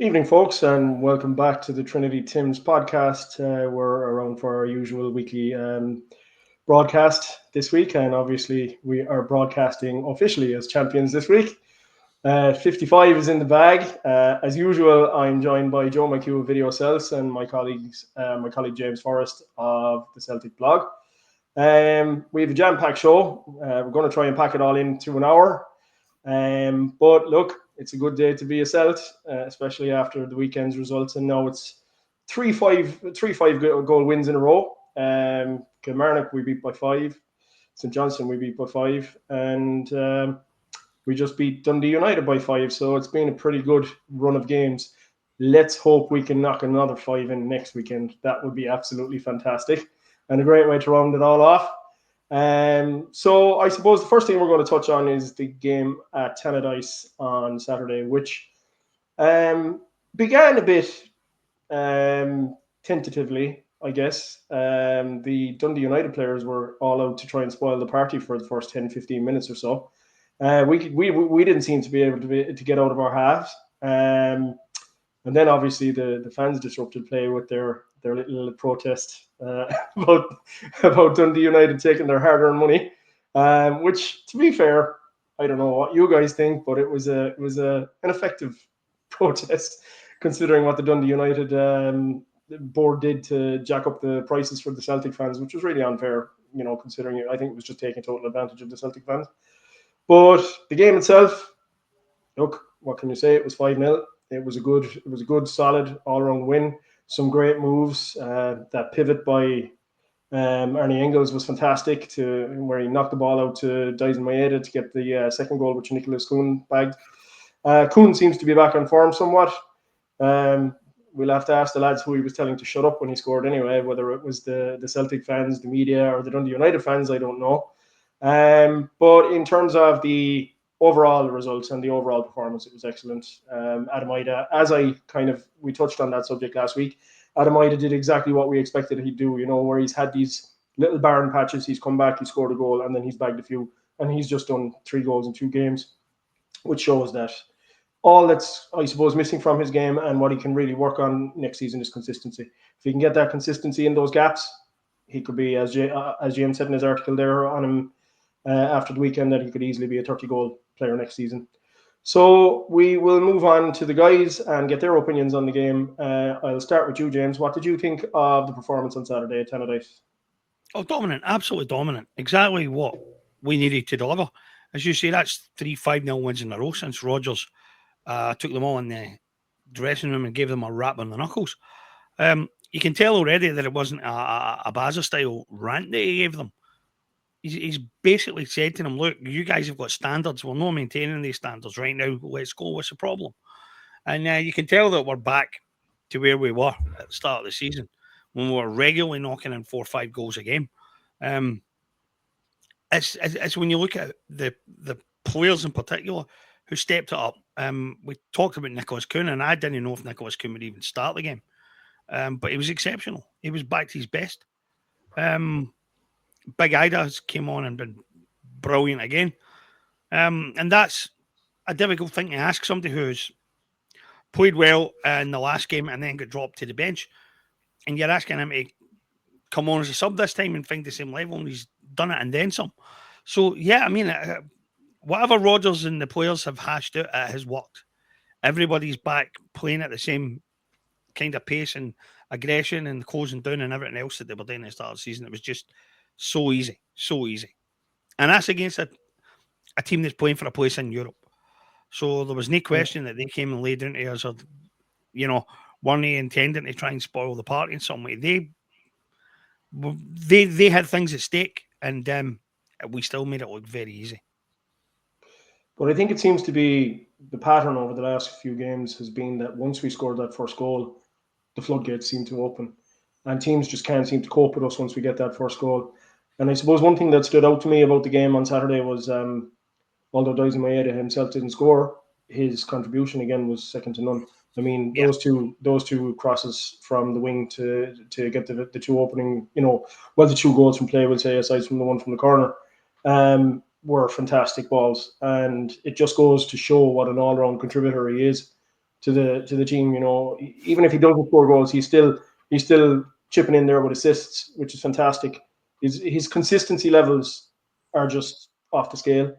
Evening, folks, and welcome back to the Trinity Tim's podcast. We're around for our usual weekly broadcast this week, and obviously, we are broadcasting officially as champions this week. 55 is in the bag. As usual, I'm joined by Joe McHugh of Video Cells and my colleague James Forrest of the Celtic blog. We have a jam-packed show. We're going to try and pack it all into an hour. But look, it's a good day to be a Celt, especially after the weekend's results. And now it's three five goal wins in a row. Kilmarnock we beat by 5. St Johnstone we beat by 5. And we just beat Dundee United by 5. So it's been a pretty good run of games. Let's hope we can knock another 5 in next weekend. That would be absolutely fantastic. And a great way to round it all off. So I suppose the first thing we're going to touch on is the game at Tannadice on Saturday, which began a bit tentatively, I guess. The Dundee United players were all out to try and spoil the party for the first 10, 15 minutes or so. We didn't seem to be able to get out of our halves. And then obviously the fans disrupted play with their little protest about Dundee United taking their hard-earned money, which, to be fair, I don't know what you guys think, but it was an effective protest considering what the Dundee United board did to jack up the prices for the Celtic fans, which was really unfair, considering I think it was just taking total advantage of the Celtic fans. But the game itself, look, what can you say? It was 5-0. It was a good, solid all-round win. Some great moves. That pivot by Arnie Engels was fantastic, where he knocked the ball out to Dyson Maeda to get the second goal, which Nicholas Kuhn bagged. Kuhn seems to be back on form somewhat. We'll have to ask the lads who he was telling to shut up when he scored anyway, whether it was the Celtic fans, the media, or the Dundee United fans, I don't know. But in terms of the overall results and the overall performance, it was excellent. Adam Ida, we touched on that subject last week. Adam Ida did exactly what we expected he'd do, where he's had these little barren patches. He's come back, he scored a goal, and then he's bagged a few. And he's just done 3 goals in 2 games, which shows that all that's, I suppose, missing from his game and what he can really work on next season is consistency. If he can get that consistency in those gaps, he could be, as James said in his article there on him after the weekend, that he could easily be a 30-goal player next season. So we will move on to the guys and get their opinions on the game. I'll start with you, James. What did you think of the performance on Saturday at Tannadice? Oh, dominant, absolutely dominant. Exactly what we needed to deliver. As you say, that's 3 5-0 wins in a row since Rodgers took them all in the dressing room and gave them a rap on the knuckles. You can tell already that it wasn't a Baza-style rant that he gave them. He's basically said to them, look, you guys have got standards. We're not maintaining these standards right now. Let's go. What's the problem? And you can tell that we're back to where we were at the start of the season when we were regularly knocking in 4 or 5 goals a game. It's when you look at the players in particular who stepped it up. We talked about Nicholas Kuhn, and I didn't know if Nicholas Kuhn would even start the game. But he was exceptional. He was back to his best. Big Ida came on and been brilliant again. And that's a difficult thing to ask somebody who's played well in the last game and then got dropped to the bench. And you're asking him to come on as a sub this time and find the same level, and he's done it and then some. So, yeah, I mean, whatever Rodgers and the players have hashed out, it has worked. Everybody's back playing at the same kind of pace and aggression and closing down and everything else that they were doing at the start of the season. It was just so easy. And that's against a team that's playing for a place in Europe. So there was no question that they came and laid down to us, or, weren't they intending to try and spoil the party in some way. They had things at stake, and we still made it look very easy. But I think it seems to be the pattern over the last few games has been that once we scored that first goal, the floodgates seem to open. And teams just can't seem to cope with us once we get that first goal. And I suppose one thing that stood out to me about the game on Saturday was, although Dyson Maeda himself didn't score, his contribution again was second to none. I mean, those two crosses from the wing to get the two opening, the 2 goals from play, we'll say, aside from the one from the corner, were fantastic balls. And it just goes to show what an all-round contributor he is. to the team. You know, even if he doesn't score goals, he's still chipping in there with assists, which is fantastic. His consistency levels are just off the scale,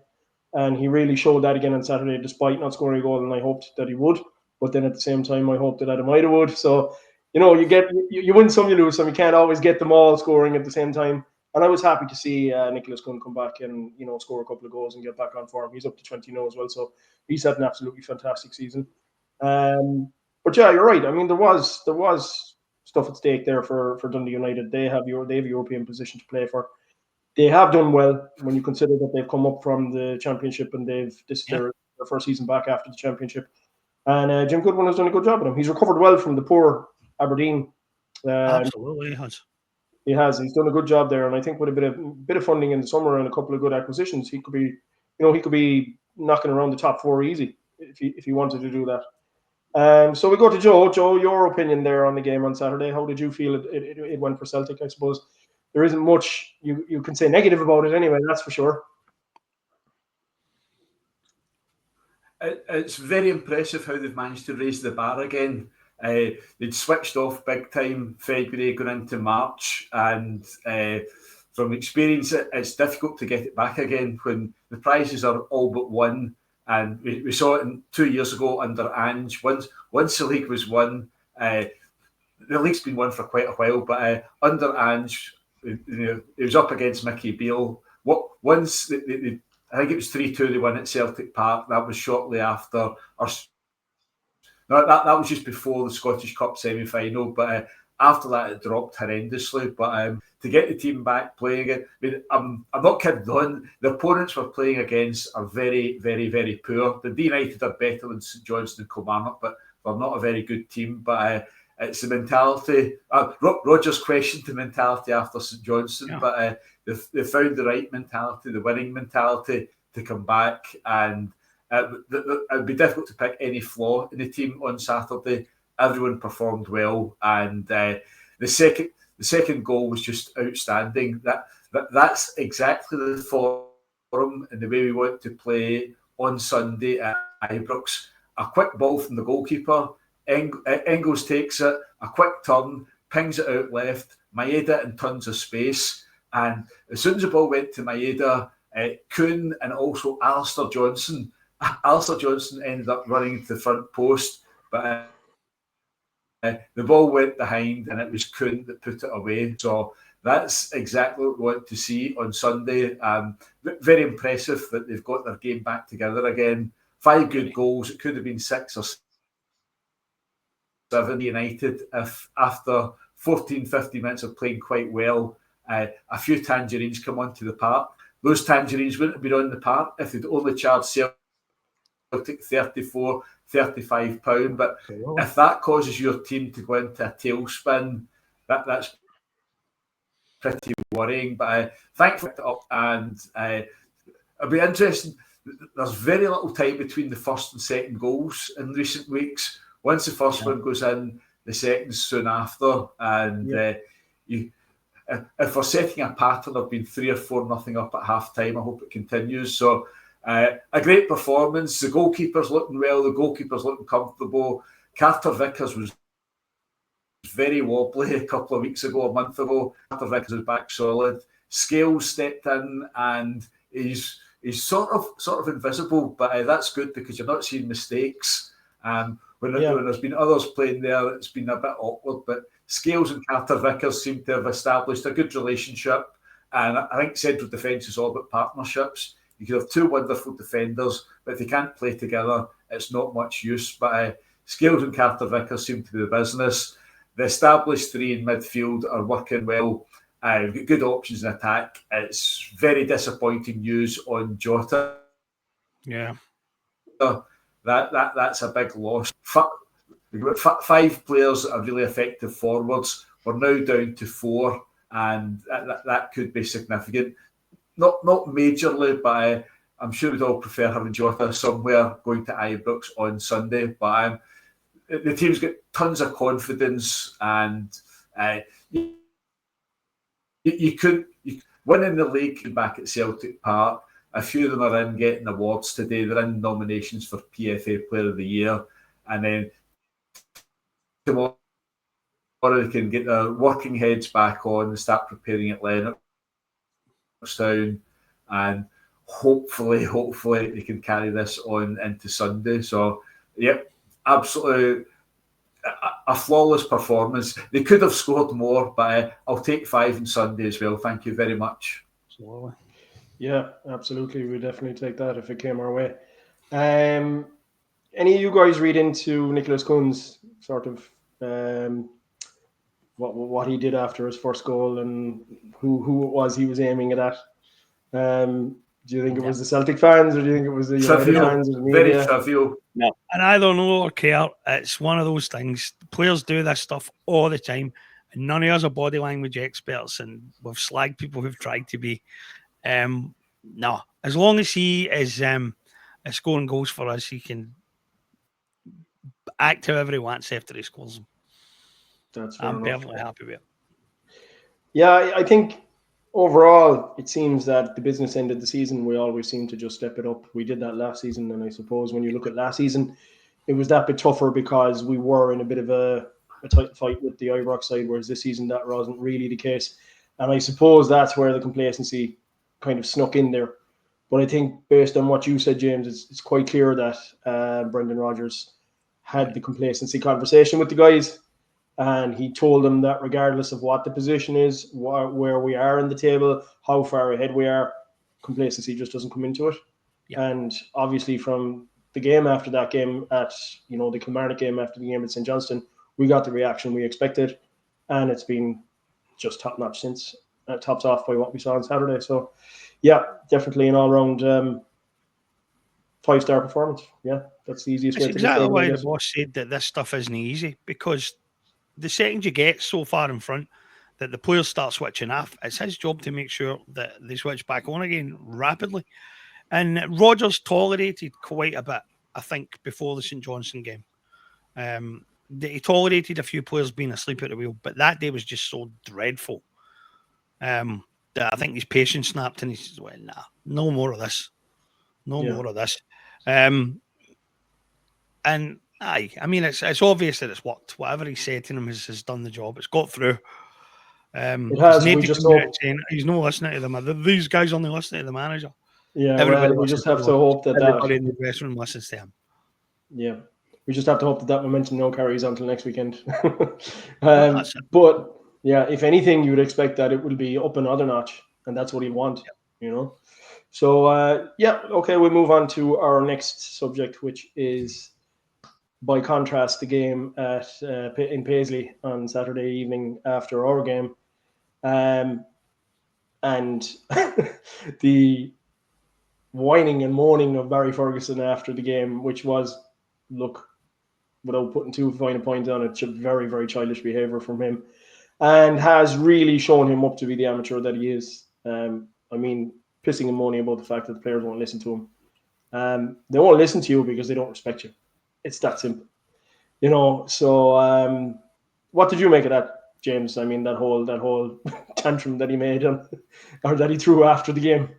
and he really showed that again on Saturday, despite not scoring a goal. And I hoped that he would, but then at the same time, I hoped that Adamaida would. So, you know, you win some, you lose some. You can't always get them all scoring at the same time. And I was happy to see Nicholas Gunn come back and, you know, score a couple of goals and get back on form. He's up to 20 now as well, so he's had an absolutely fantastic season. But yeah, you're right. I mean, there was stuff at stake there for Dundee United. They have a European position to play for. They have done well when you consider that they've come up from the Championship and this is their first season back after the Championship. And Jim Goodwin has done a good job with him. He's recovered well from the poor Aberdeen. Absolutely, he has. He has. He's done a good job there, and I think with a bit of funding in the summer and a couple of good acquisitions, he could be knocking around the top four easy if he wanted to do that. So we go to Joe. Joe, your opinion there on the game on Saturday. How did you feel it went for Celtic? I suppose there isn't much you can say negative about it anyway, that's for sure. It's very impressive how they've managed to raise the bar again. They'd switched off big time February going into March, and from experience, it's difficult to get it back again when the prizes are all but won. And we saw it 2 years ago under Ange. Once the league was won, the league's been won for quite a while, but under Ange, it was up against Mickey Beale. Once I think it was 3-2 they won at Celtic Park. That was shortly after. That was just before the Scottish Cup semi-final, but after that it dropped horrendously. But to get the team back playing it, I mean, I'm not kidding on. The opponents we're playing against are very, very, very poor. The United are better than St Johnstone and Kilmarnock, but they're not a very good team. But it's the mentality. Rodgers questioned the mentality after St Johnstone, but they found the right mentality, the winning mentality to come back. And it would be difficult to pick any flaw in the team on Saturday. Everyone performed well, and the second goal was just outstanding. That's exactly the form and the way we want to play on Sunday at Ibrox. A quick ball from the goalkeeper. Engels takes it, a quick turn, pings it out left, Maeda in tons of space. And as soon as the ball went to Maeda, Kuhn and also Alistair Johnson ended up running to the front post, but the ball went behind and it was Kuhn that put it away. So that's exactly what we want to see on Sunday. Very impressive that they've got their game back together again. 5 good goals. It could have been 6 or 7 United if after 14, 15 minutes of playing quite well, a few tangerines come onto the park. Those tangerines wouldn't have been on the park if they'd only charged Celtic £34, £35. But if that causes your team to go into a tailspin, that's pretty worrying. But thankfully, and it'll be interesting. There's very little time between the first and second goals in recent weeks. Once the first one goes in, the second's soon after. And if we're setting a pattern of being 3 or 4-0 up at half time, I hope it continues. So a great performance. The goalkeeper's looking well. The goalkeeper's looking comfortable. Carter Vickers was very wobbly a couple of weeks ago, a month ago. Carter Vickers is back solid. Scales stepped in and he's sort of invisible, but that's good because you're not seeing mistakes. When there's been others playing there, it's been a bit awkward, but Scales and Carter Vickers seem to have established a good relationship, and I think central defence is all about partnerships. You could have 2 wonderful defenders, but if they can't play together, it's not much use. But Scales and Carter Vickers seem to be the business. The established 3 in midfield are working well. We've got good options in attack. It's very disappointing news on Jota. Yeah. That's a big loss. We've got 5 players that are really effective forwards. We're now down to 4, and that could be significant. Not majorly, but I'm sure we'd all prefer having Jota somewhere going to Ibrox on Sunday. But the team's got tons of confidence, and you could winning the league back at Celtic Park. A few of them are in getting awards today. They're in nominations for PFA Player of the Year. and then tomorrow they can get their working heads back on and start preparing at Lennoxtown, and hopefully they can carry this on into Sunday. So, yep, absolutely a flawless performance. They could have scored more, but I'll take 5 on Sunday as well. Thank you very much. Absolutely. Yeah, absolutely. We definitely take that if it came our way. Any of you guys read into Nicholas Kuhn's sort of what he did after his first goal and who it was he was aiming it at? Do you think it was the Celtic fans, or do you think it was the United fans or the media? Very trivial. No, and I don't know or care. It's one of those things. Players do this stuff all the time, and none of us are body language experts, and we've slagged people who've tried to be. No, as long as he is scoring goals for us, he can act however he wants after he scores them. That's fair I'm enough. perfectly happy with it. Yeah, I think overall it seems that the business end of the season, we always seem to just step it up. We did that last season, and I suppose when you look at last season, it was that bit tougher because we were in a bit of a tight fight with the Ibrox side, whereas this season that wasn't really the case. And I suppose that's where the complacency kind of snuck in there. But I think based on what you said, James, it's quite clear that Brendan Rodgers had the complacency conversation with the guys, and he told them that regardless of what the position is, where we are in the table, how far ahead we are, complacency just doesn't come into it. Yeah. And obviously from the game after that game at, the Kilmarnock game after the game at St. Johnstone, we got the reaction we expected, and it's been just top-notch since. Topped off by what we saw on Saturday. So, yeah, definitely an all-round 5-star performance. Yeah, that's the easiest way to describe it. Exactly why the boss said that this stuff isn't easy, because the second you get so far in front that the players start switching off, it's his job to make sure that they switch back on again rapidly. And Rodgers tolerated quite a bit, I think, before the St. Johnstone game. He tolerated a few players being asleep at the wheel, but that day was just so dreadful that I think his patience snapped, and he says, well, nah, no more of this. More of this. And I mean, it's obvious that it's worked. Whatever he said to him has done the job. It's got through. It has. We just hope he's not listening to them. These guys only listen to the manager. Yeah, we just have to hope that everybody in the dressing room listens to him. Yeah, we just have to hope that momentum no carries on until next weekend. But yeah, if anything, you would expect that it will be up another notch, and that's what he'd want. So okay, we'll move on to our next subject, which is, by contrast, the game in Paisley on Saturday evening after our game, and the whining and moaning of Barry Ferguson after the game, which was, look, without putting too fine a point on it, very, very childish behaviour from him, and has really shown him up to be the amateur that he is. I mean, pissing and moaning about the fact that the players won't listen to him. They won't listen to you because they don't respect you. It's that simple. So what did you make of that, James? I mean, that whole tantrum that he made or that he threw after the game.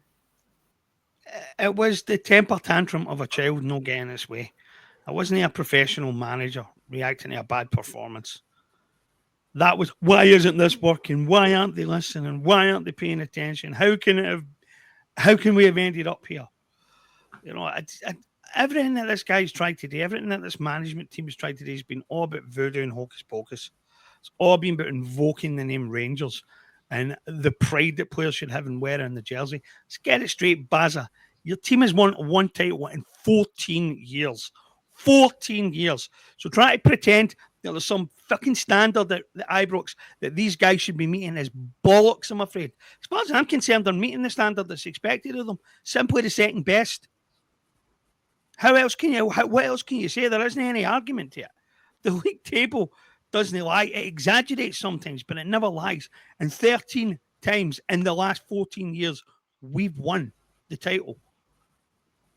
It was the temper tantrum of a child not getting his way. I wasn't a professional manager reacting to a bad performance. That was, why isn't this working? Why aren't they listening? Why aren't they paying attention? How can we have ended up here? Everything that this guy's tried to do, everything that this management team has tried to do has been all about voodoo and hocus pocus. It's all been about invoking the name Rangers and the pride that players should have in wearing the jersey. Let's get it straight, Baza. Your team has won one title in 14 years. 14 years. So try to pretend that there's some fucking standard that the Ibrox that these guys should be meeting is bollocks, I'm afraid. As far as I'm concerned, they're meeting the standard that's expected of them. Simply the second best. What else can you say? There isn't any argument here. The league table doesn't lie. It exaggerates sometimes, but it never lies. And 13 times in the last 14 years, we've won the title.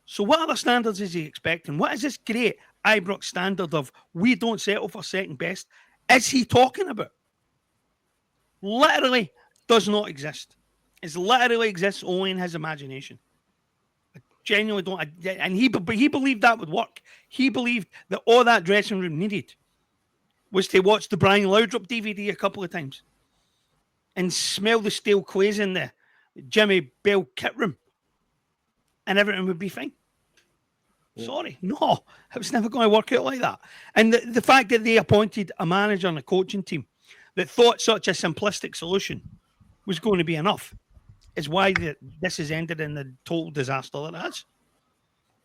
So what other standards is he expecting? What is this great Ibrox standard of we don't settle for second best? Is he talking about? Literally does not exist. It literally exists only in his imagination. genuinely don't. And he believed that would work. He believed that all that dressing room needed was to watch the Brian Laudrup DVD a couple of times and smell the steel clays in the Jimmy Bell kit room, and everything would be fine. Yeah. Sorry, no, it was never going to work out like that. And the fact that they appointed a manager and a coaching team that thought such a simplistic solution was going to be enough is why this has ended in the total disaster that it has.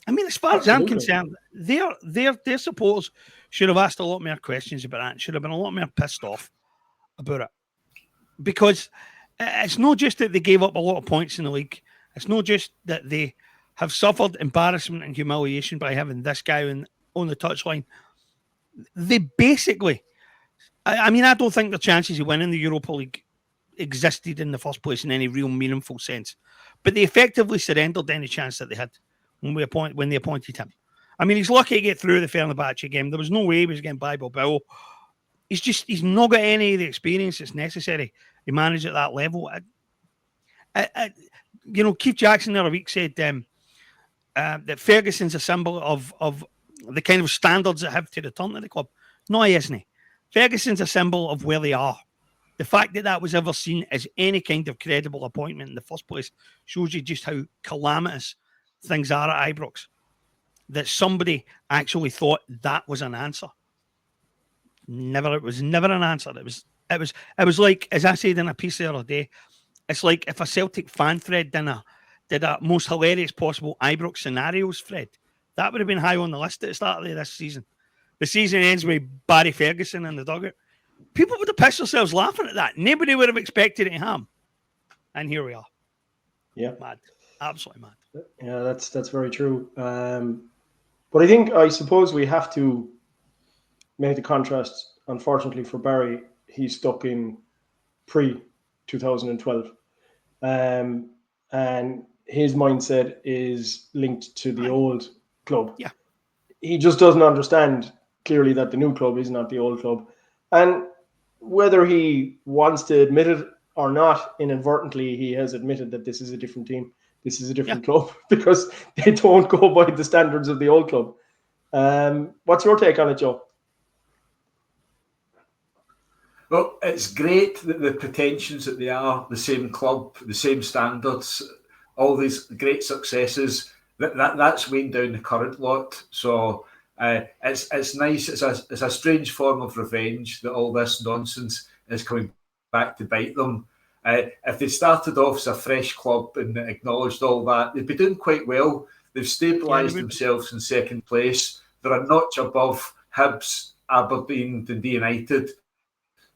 I mean, as far as I'm concerned, their supporters should have asked a lot more questions about that, should have been a lot more pissed off about it. Because it's not just that they gave up a lot of points in the league. It's not just that they have suffered embarrassment and humiliation by having this guy on the touchline. They basically, I mean, I don't think the chances of winning the Europa League existed in the first place in any real meaningful sense. But they effectively surrendered any chance that they had when they appointed him. I mean, he's lucky to get through the Fenerbahce game. There was no way he was getting by Bilbao. He's not got any of the experience that's necessary to manage at that level. Keith Jackson the other week said that Ferguson's a symbol of the kind of standards that have to return to the club. No, he isn't. Ferguson's a symbol of where they are. The fact that was ever seen as any kind of credible appointment in the first place shows you just how calamitous things are at Ibrox. That somebody actually thought that was an answer. It was never an answer. It was like, as I said in a piece the other day, it's like if a Celtic fan thread did a most hilarious possible Ibrox scenarios thread. That would have been high on the list at the start of this season. The season ends with Barry Ferguson in the dugout. People would have pissed themselves laughing at that. Nobody would have expected it to happen. And here we are. Yeah. Mad. Absolutely mad. Yeah, that's very true. But I suppose we have to make the contrast. Unfortunately for Barry, he's stuck in pre-2012. And his mindset is linked to the old club. Yeah. He just doesn't understand clearly that the new club is not the old club. And whether he wants to admit it or not, inadvertently, he has admitted that this is a different team. This is a different club because they don't go by the standards of the old club. What's your take on it, Joe? Well, it's great that the pretensions that they are the same club, the same standards, all these great successes, that's weighing down the current lot. So it's nice. It's a strange form of revenge that all this nonsense is coming back to bite them. If they started off as a fresh club and acknowledged all that, they'd be doing quite well. They've stabilised themselves in second place. They're a notch above Hibs, Aberdeen, Dundee United.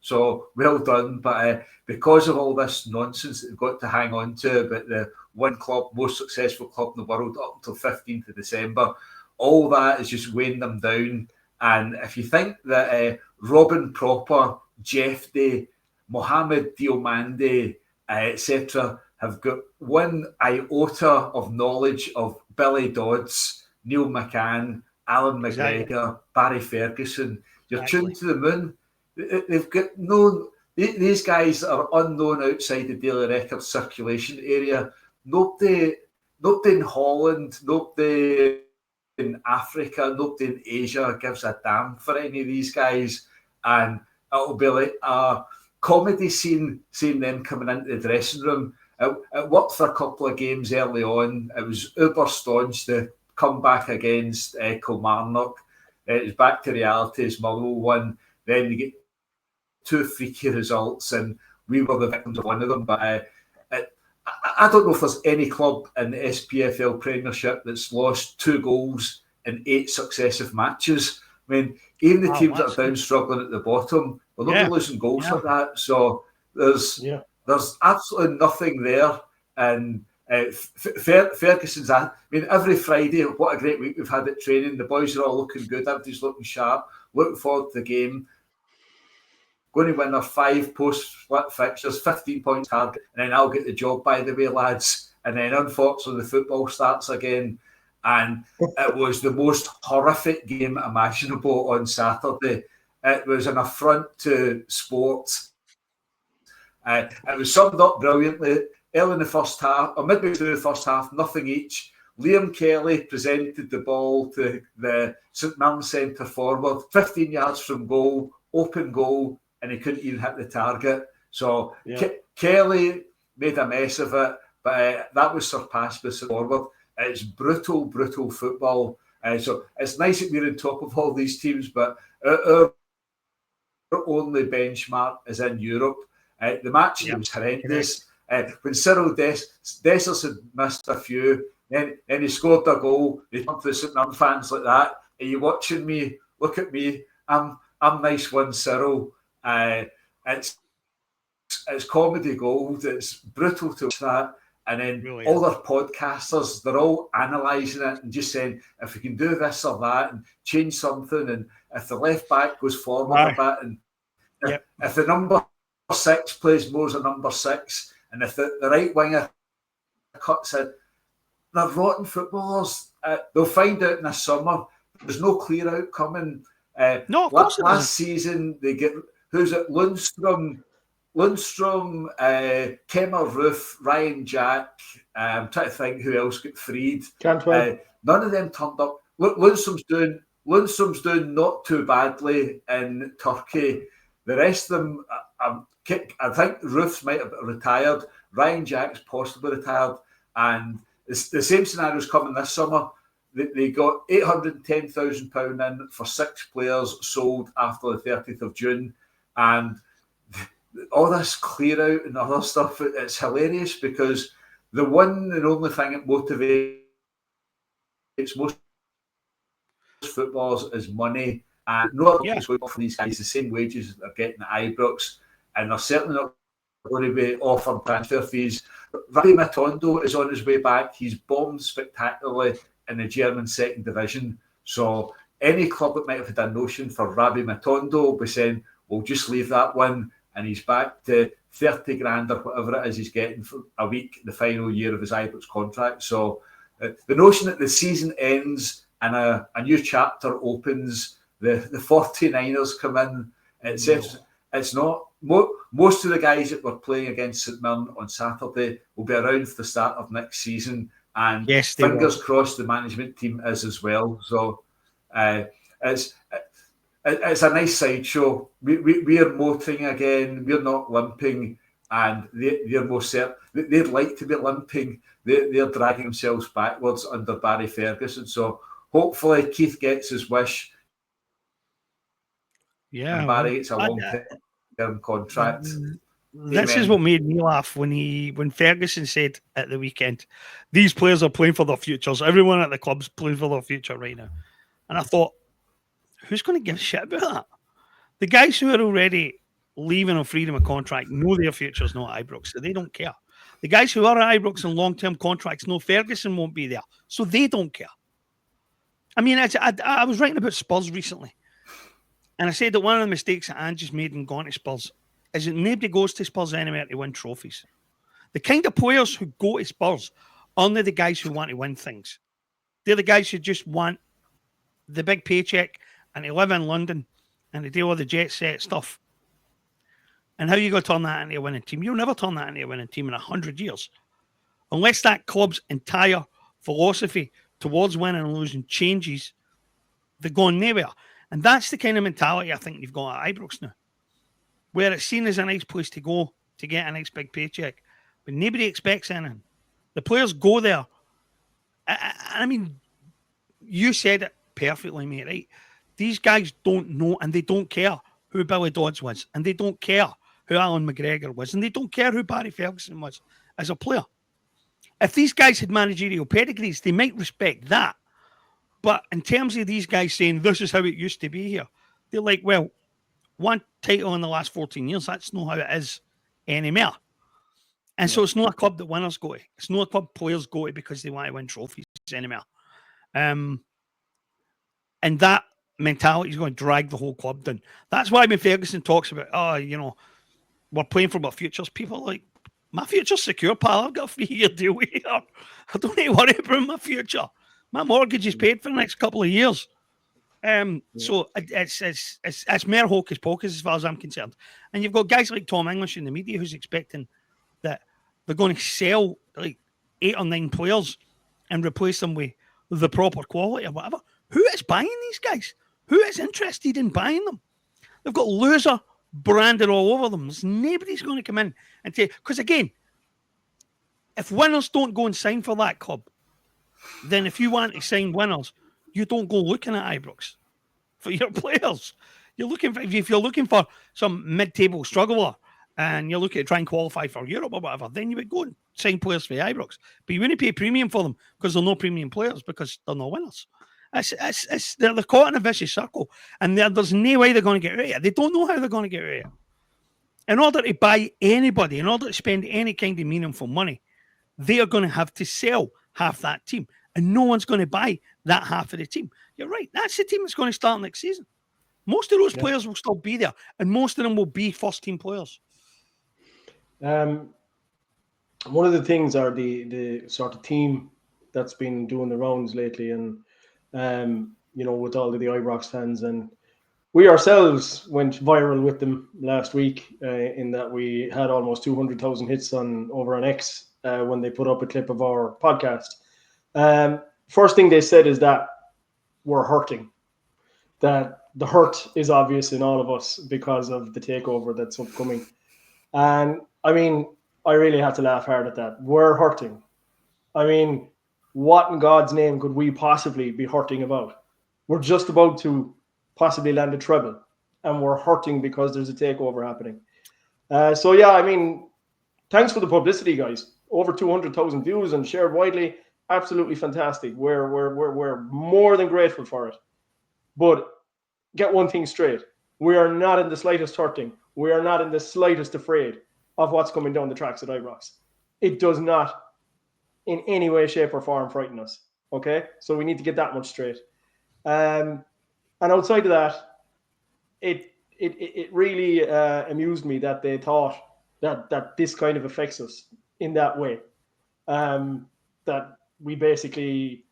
So well done. But because of all this nonsense that they've got to hang on to about the one club, most successful club in the world up until 15th of December, all that is just weighing them down. And if you think that Robin Proper, Jeff Day, Mohamed Diomande, etc., have got one iota of knowledge of Billy Dodds, Neil McCann, Alan McGregor, Barry Ferguson, you're tuned to the moon. They've got these guys are unknown outside the Daily Record circulation area. Nobody in Holland, nobody in Africa, nobody in Asia gives a damn for any of these guys. And it'll be like a comedy scene seeing them coming into the dressing room. It worked for a couple of games early on. It was uber staunch to come back against Kilmarnock. It was back to reality as Motherwell won. Then you get two freaky results, and we were the victims of one of them. But I don't know if there's any club in the SPFL Premiership that's lost 2 goals in 8 successive matches. I mean, even the teams that are down struggling at the bottom, they're not losing goals like that. So there's absolutely nothing there. And Ferguson's every Friday, what a great week we've had at training. The boys are all looking good. Everybody's looking sharp. Looking forward to the game. Going to win our 5 post-split fixtures, 15 points target, and then I'll get the job, by the way, lads. And then, unfortunately, the football starts again. And it was the most horrific game imaginable on Saturday. It was an affront to sport. It was summed up brilliantly. Early in the first half, or midway through the first half, nothing each. Liam Kelly presented the ball to the St Mirren centre forward, 15 yards from goal, open goal, and he couldn't even hit the target. So Kelly made a mess of it, but that was surpassed by St forward. It's brutal, brutal football. So it's nice that we're on top of all these teams, but our only benchmark is in Europe. The match was horrendous. When Cyril Dessers had missed a few, then he scored a goal. They turned to the St Mirren fans like that. Are you watching me? Look at me. I'm nice one, Cyril. It's comedy gold. It's brutal to watch that. And then really all their podcasters, they're all analysing it and just saying, if we can do this or that and change something, and if the left back goes forward a bit, and if the number 6 plays more as a number 6, and if the right winger cuts it, they're rotten footballers. They'll find out in the summer. There's no clear out coming. No, of course last season, they get, who's it? Lundstrom, Kemmer Roof, Ryan Jack. I'm trying to think who else got freed. None of them turned up. Lundstrom's doing not too badly in Turkey. The rest of them, I think Roofs might have retired. Ryan Jack's possibly retired. And it's the same scenario's coming this summer. They got £810,000 in for 6 players sold after the 30th of June. And all this clear out and other stuff, it's hilarious because the one and only thing that motivates most footballers is money. And no other place for these guys the same wages they're getting at Ibrox, and they're certainly not going to be offered transfer fees. Rabbi Matondo is on his way back. He's bombed spectacularly in the German second division. So any club that might have had a notion for Rabbi Matondo will be saying, we'll just leave that one, and he's back to 30 grand or whatever it is he's getting for a week, the final year of his Ibrox contract. So the notion that the season ends and a new chapter opens, the 49ers come in, it's not. Most of the guys that were playing against St Mirren on Saturday will be around for the start of next season, and fingers crossed the management team is as well. So it's a nice sideshow. We are motoring again. We're not limping, and they're most certain. They'd like to be limping. They're dragging themselves backwards under Barry Ferguson. So hopefully Keith gets his wish. Yeah, and Barry gets a long-term contract. This is what made me laugh when Ferguson said at the weekend, these players are playing for their futures. Everyone at the club's playing for their future right now. And I thought, who's going to give a shit about that? The guys who are already leaving on freedom of contract know their future's not at Ibrox, so they don't care. The guys who are at Ibrox on long-term contracts know Ferguson won't be there, so they don't care. I mean, I was writing about Spurs recently, and I said that one of the mistakes that Ange's made in going to Spurs is that nobody goes to Spurs anywhere to win trophies. The kind of players who go to Spurs aren't the guys who want to win things. They're the guys who just want the big paycheck and to live in London and to deal with the jet set stuff. And how are you going to turn that into a winning team? You'll never turn that into a winning team in 100 years. Unless that club's entire philosophy towards winning and losing changes, they're going nowhere. And that's the kind of mentality I think you've got at Ibrox now, where it's seen as a nice place to go to get a nice big paycheck. But nobody expects anything. The players go there. I mean, you said it perfectly, mate, right? These guys don't know and they don't care who Billy Dodds was, and they don't care who Alan McGregor was, and they don't care who Barry Ferguson was as a player. If these guys had managerial pedigrees, they might respect that. But in terms of these guys saying this is how it used to be here, they're like, well, one title in the last 14 years, that's not how it is anymore. And so it's not a club that winners go to. It's not a club players go to because they want to win trophies anymore. And that mentality is going to drag the whole club down. That's why when Ferguson talks about, we're playing for our futures, people are like, my future's secure, pal. I've got a 3-year deal here. I don't need to worry about my future. My mortgage is paid for the next couple of years. So it's mere hocus pocus as far as I'm concerned. And you've got guys like Tom English in the media who's expecting that they're going to sell like 8 or 9 players and replace them with the proper quality or whatever, who is buying these guys? Who is interested in buying them? They've got loser branded all over them. There's nobody's going to come in and take, because again, if winners don't go and sign for that club, then if you want to sign winners, you don't go looking at Ibrox for your players. You're looking for, if you're looking for some mid-table struggler and you're looking to try and qualify for Europe or whatever, then you would go and sign players for Ibrox. But you wouldn't pay premium for them because they're no premium players because they're no winners. They're caught in a vicious circle, and there's no way they're going to get out of it. They don't know how they're going to get out of it. In order to buy anybody, in order to spend any kind of meaningful money, they are going to have to sell half that team, and no one's going to buy that half of the team. You're right. That's the team that's going to start next season. Most of those players will still be there, and most of them will be first-team players. One of the things are the sort of team that's been doing the rounds lately, and with all of the Ibrox fans, and we ourselves went viral with them last week in that we had almost 200,000 hits over on X when they put up a clip of our podcast. First thing they said is that we're hurting, that the hurt is obvious in all of us because of the takeover that's upcoming. And I mean, I really had to laugh hard at that. We're hurting. I mean, what in God's name could we possibly be hurting about? We're just about to possibly land a treble, and we're hurting because there's a takeover happening. So yeah, I mean, thanks for the publicity, guys. Over 200,000 views and shared widely. Absolutely fantastic. We're more than grateful for it. But get one thing straight. We are not in the slightest hurting. We are not in the slightest afraid of what's coming down the tracks at Ibrox. It does not in any way, shape, or form frighten us. Okay? So we need to get that much straight. And outside of that, it really amused me that they thought that this kind of affects us in that way. That we basically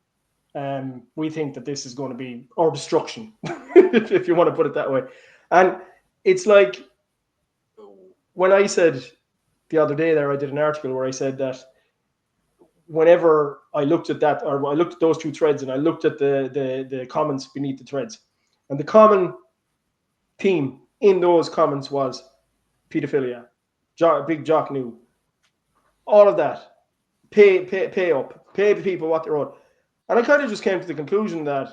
we think that this is going to be our destruction, if you want to put it that way. And it's like when I said the other day there, I did an article where I said that whenever I looked at that, or I looked at those two threads and I looked at the comments beneath the threads, and the common theme in those comments was pedophilia, big jock new, all of that, pay up, pay the people what they're owed. And I kind of just came to the conclusion that,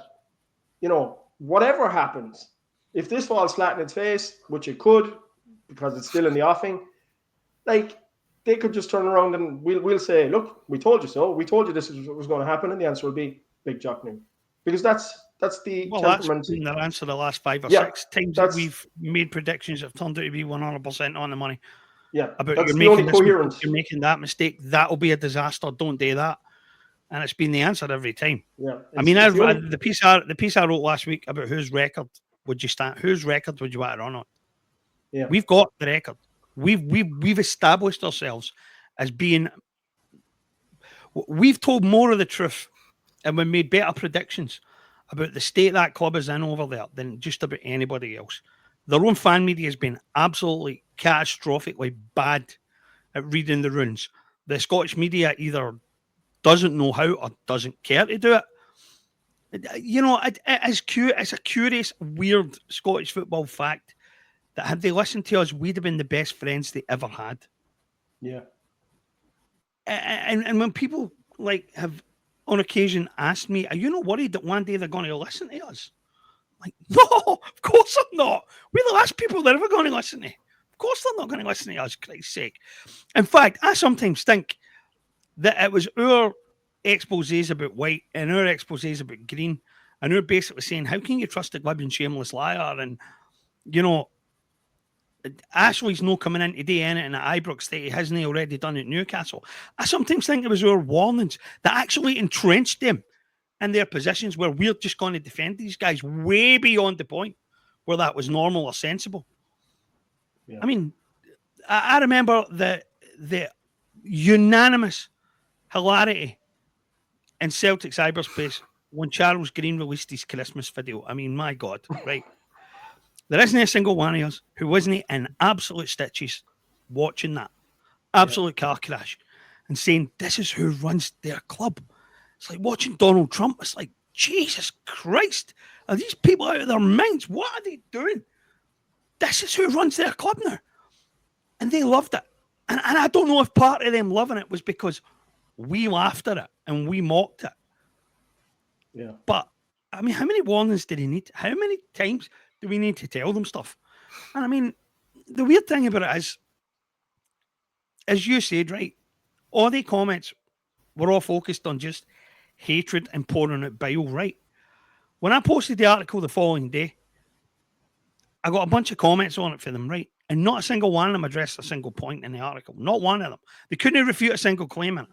whatever happens, if this falls flat in its face, which it could, because it's still in the offing, like, they could just turn around and we'll say, look, we told you so. We told you this was going to happen, and the answer will be big jock new. Because that's the temperament. That's been their answer the last 5 or 6 times that we've made predictions that have turned out to be 100% on the money. Yeah, about that's you're the only making coherent. You're making that mistake. That'll be a disaster. Don't do that. And it's been the answer every time. Yeah, I mean, the piece I wrote last week about whose record would you stand? Whose record would you want to run on? Yeah, we've got the record. We've established ourselves as being. We've told more of the truth, and we made better predictions about the state that club is in over there than just about anybody else. Their own fan media has been absolutely catastrophically bad at reading the runes. The Scottish media either doesn't know how or doesn't care to do it. It's a curious, weird Scottish football fact that had they listened to us, we'd have been the best friends they ever had. Yeah. And when people have on occasion asked me, are you not worried that one day they're going to listen to us? Like, no, of course I'm not. We're the last people they're ever going to listen to. Of course they're not going to listen to us, for Christ's sake. In fact, I sometimes think that it was our exposés about White and our exposés about Green, and we're basically saying, how can you trust a glib shameless liar? And, Ashley's no coming in today in it in Ibrox that he hasn't already done at Newcastle. I sometimes think it was our warnings that actually entrenched them in their positions where we're just going to defend these guys way beyond the point where that was normal or sensible. Yeah. I mean, I remember the unanimous hilarity in Celtic's cyberspace when Charles Green released his Christmas video. I mean, my God, right? There isn't a single one of us who wasn't in absolute stitches watching that absolute car crash and saying, this is who runs their club. It's like watching Donald Trump. It's like, Jesus Christ, are these people out of their minds? What are they doing? This is who runs their club now. And they loved it. And I don't know if part of them loving it was because we laughed at it and we mocked it. Yeah. But, I mean, how many warnings did he need? How many times do we need to tell them stuff? And I mean, the weird thing about it is, as you said, right, all the comments were all focused on just hatred and pouring out bile, right? When I posted the article the following day, I got a bunch of comments on it for them, right? And not a single one of them addressed a single point in the article. Not one of them. They couldn't refute a single claim in it.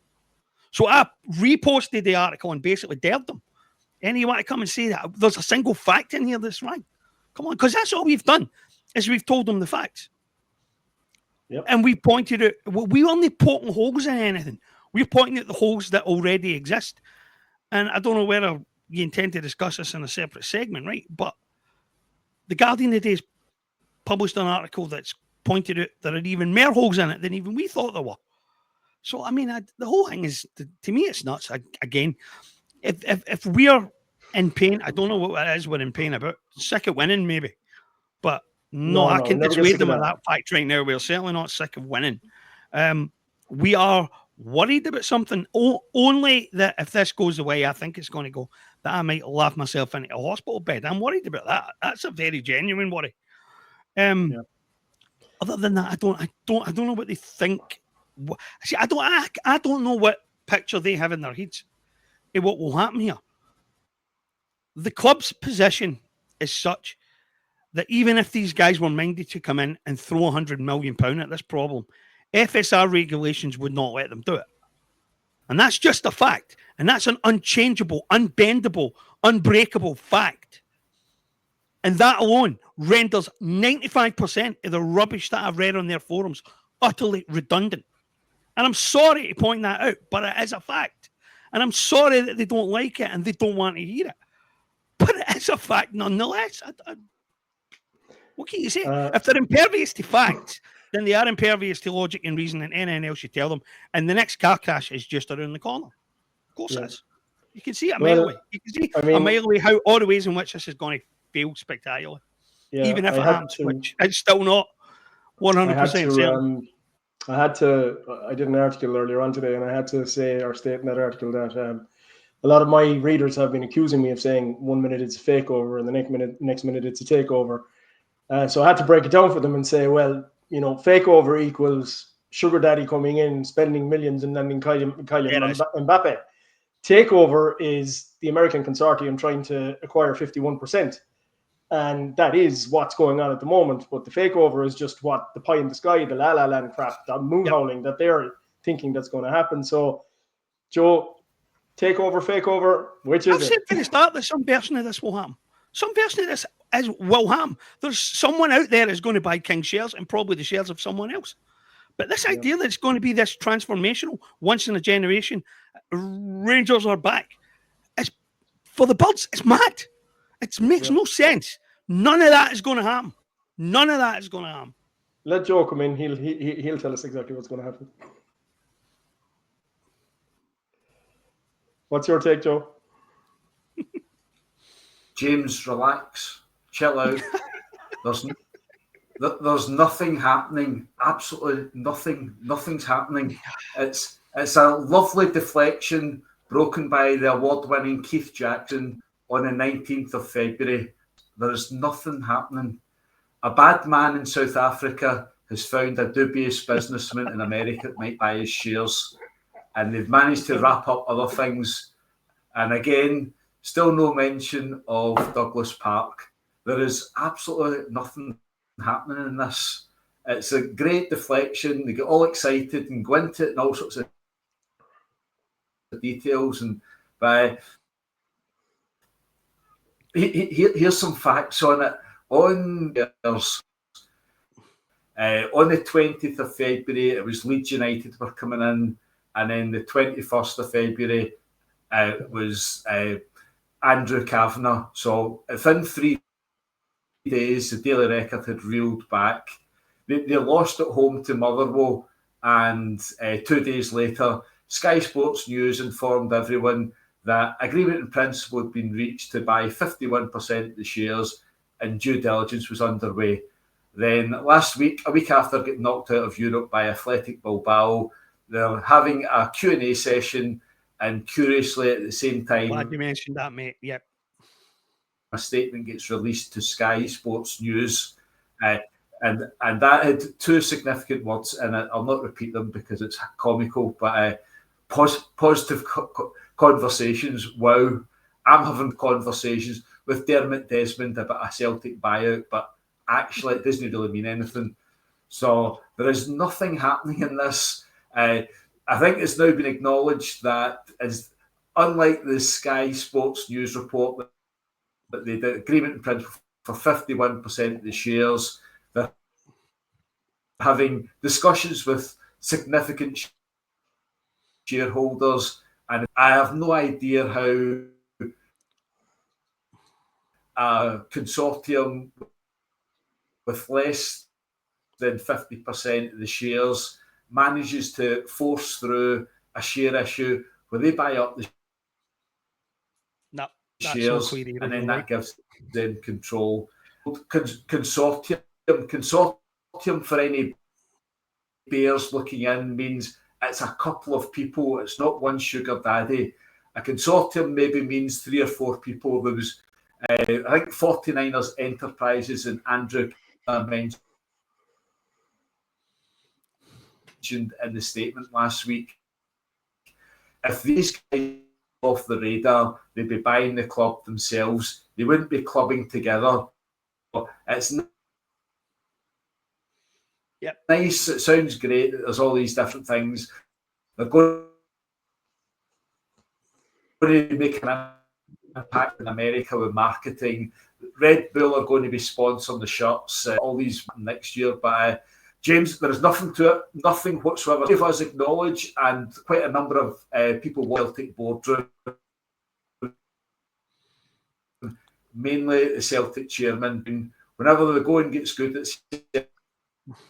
So I reposted the article and basically dared them. And you want to come and say that there's a single fact in here that's right? Come on, because that's all we've done, is we've told them the facts. Yep. And we pointed out, we only poking holes in anything. We're pointing at the holes that already exist. And I don't know whether you intend to discuss this in a separate segment, right? But the Guardian today has published an article that's pointed out there are even more holes in it than even we thought there were. So, I mean, the whole thing is, to me, it's nuts. Again, if we're in pain, I don't know what it is we're in pain about. Sick of winning, maybe. But no, I can dissuade them of that fact right now. We're certainly not sick of winning. We are worried about something. Only that if this goes away, I think it's going to go, that I might laugh myself into a hospital bed. I'm worried about that. That's a very genuine worry. Other than that, I don't know what they think. See, I don't know what picture they have in their heads of what will happen here. The club's position is such that even if these guys were minded to come in and throw £100 million at this problem, FSR regulations would not let them do it. And that's just a fact. And that's an unchangeable, unbendable, unbreakable fact. And that alone renders 95% of the rubbish that I've read on their forums utterly redundant. And I'm sorry to point that out, but it is a fact. And I'm sorry that they don't like it and they don't want to hear it. But it is a fact nonetheless. What can you say? If they're impervious to facts, then they are impervious to logic and reason, and anything else you tell them. And the next car crash is just around the corner. Of course it is. You can see it a mile away. You can see a mile away how all the ways in which this is going to fail spectacularly. Yeah, even if it happens, which it's still not 100% certain. I did an article earlier on today, and I had to say or state in that article that a lot of my readers have been accusing me of saying 1 minute it's a fake over and the next minute it's a takeover. So I had to break it down for them and say, well, you know, fake over equals sugar daddy coming in, spending millions and landing Kylian Mbappe. Takeover is the American consortium trying to acquire 51%. And that is what's going on at the moment. But the fake over is just what the pie in the sky, the la la land crap, the moon howling that they're thinking that's going to happen. So, Joe, take over, fake over, which is it? I've said from the start that some version of this will happen. Some version of this will happen. There's someone out there is going to buy King shares and probably the shares of someone else. But this idea that it's going to be this transformational, once in a generation, Rangers are back, it's for the birds. It's mad. It makes no sense. None of that is going to happen. None of that is going to happen. Let Joe come in. He'll tell us exactly what's going to happen. What's your take, Joe? James, relax, chill out. There's nothing happening. Absolutely nothing. Nothing's happening. It's a lovely deflection broken by the award-winning Keith Jackson on the 19th of February. There is nothing happening. A bad man in South Africa has found a dubious businessman in America that might buy his shares, and they've managed to wrap up other things. And again, still no mention of Douglas Park. There is absolutely nothing happening in this. It's a great deflection. They get all excited and go into it and all sorts of details. And here's some facts on it. On the 20th of February, it was Leeds United were coming in, and then the 21st of February, it was Andrew Kavanagh. So within 3 days, the Daily Record had reeled back. They lost at home to Motherwell, and 2 days later, Sky Sports News informed everyone that agreement in principle had been reached to buy 51% of the shares and due diligence was underway. Then last week, a week after getting knocked out of Europe by Athletic Bilbao, they're having a Q&A session, and curiously at the same time, glad you mentioned that, mate. Yep. A statement gets released to Sky Sports News, and that had two significant words in it. I'll not repeat them because it's comical, but positive conversations. Wow, I'm having conversations with Dermot Desmond about a Celtic buyout, but actually it doesn't really mean anything. So there is nothing happening in this. I think it's now been acknowledged that, as unlike the Sky Sports News report, that the agreement in principle for 51% of the shares, they're having discussions with significant shareholders, and I have no idea how a consortium with less than 50% of the shares manages to force through a share issue where they buy up the shares, and then that gives them control. Consortium for any bears looking in means it's a couple of people. It's not one sugar daddy. A consortium maybe means 3 or 4 people. There was, I think, 49ers Enterprises and Andrew mentioned in the statement last week. If these guys off the radar, they'd be buying the club themselves. They wouldn't be clubbing together. It's nice. It sounds great. There's all these different things. They're going to make an impact in America with marketing. Red Bull are going to be sponsoring the shirts, all these next year. But James, there is nothing to it, nothing whatsoever. If us acknowledge, and quite a number of people will take boardroom, mainly the Celtic chairman. Whenever the going gets good at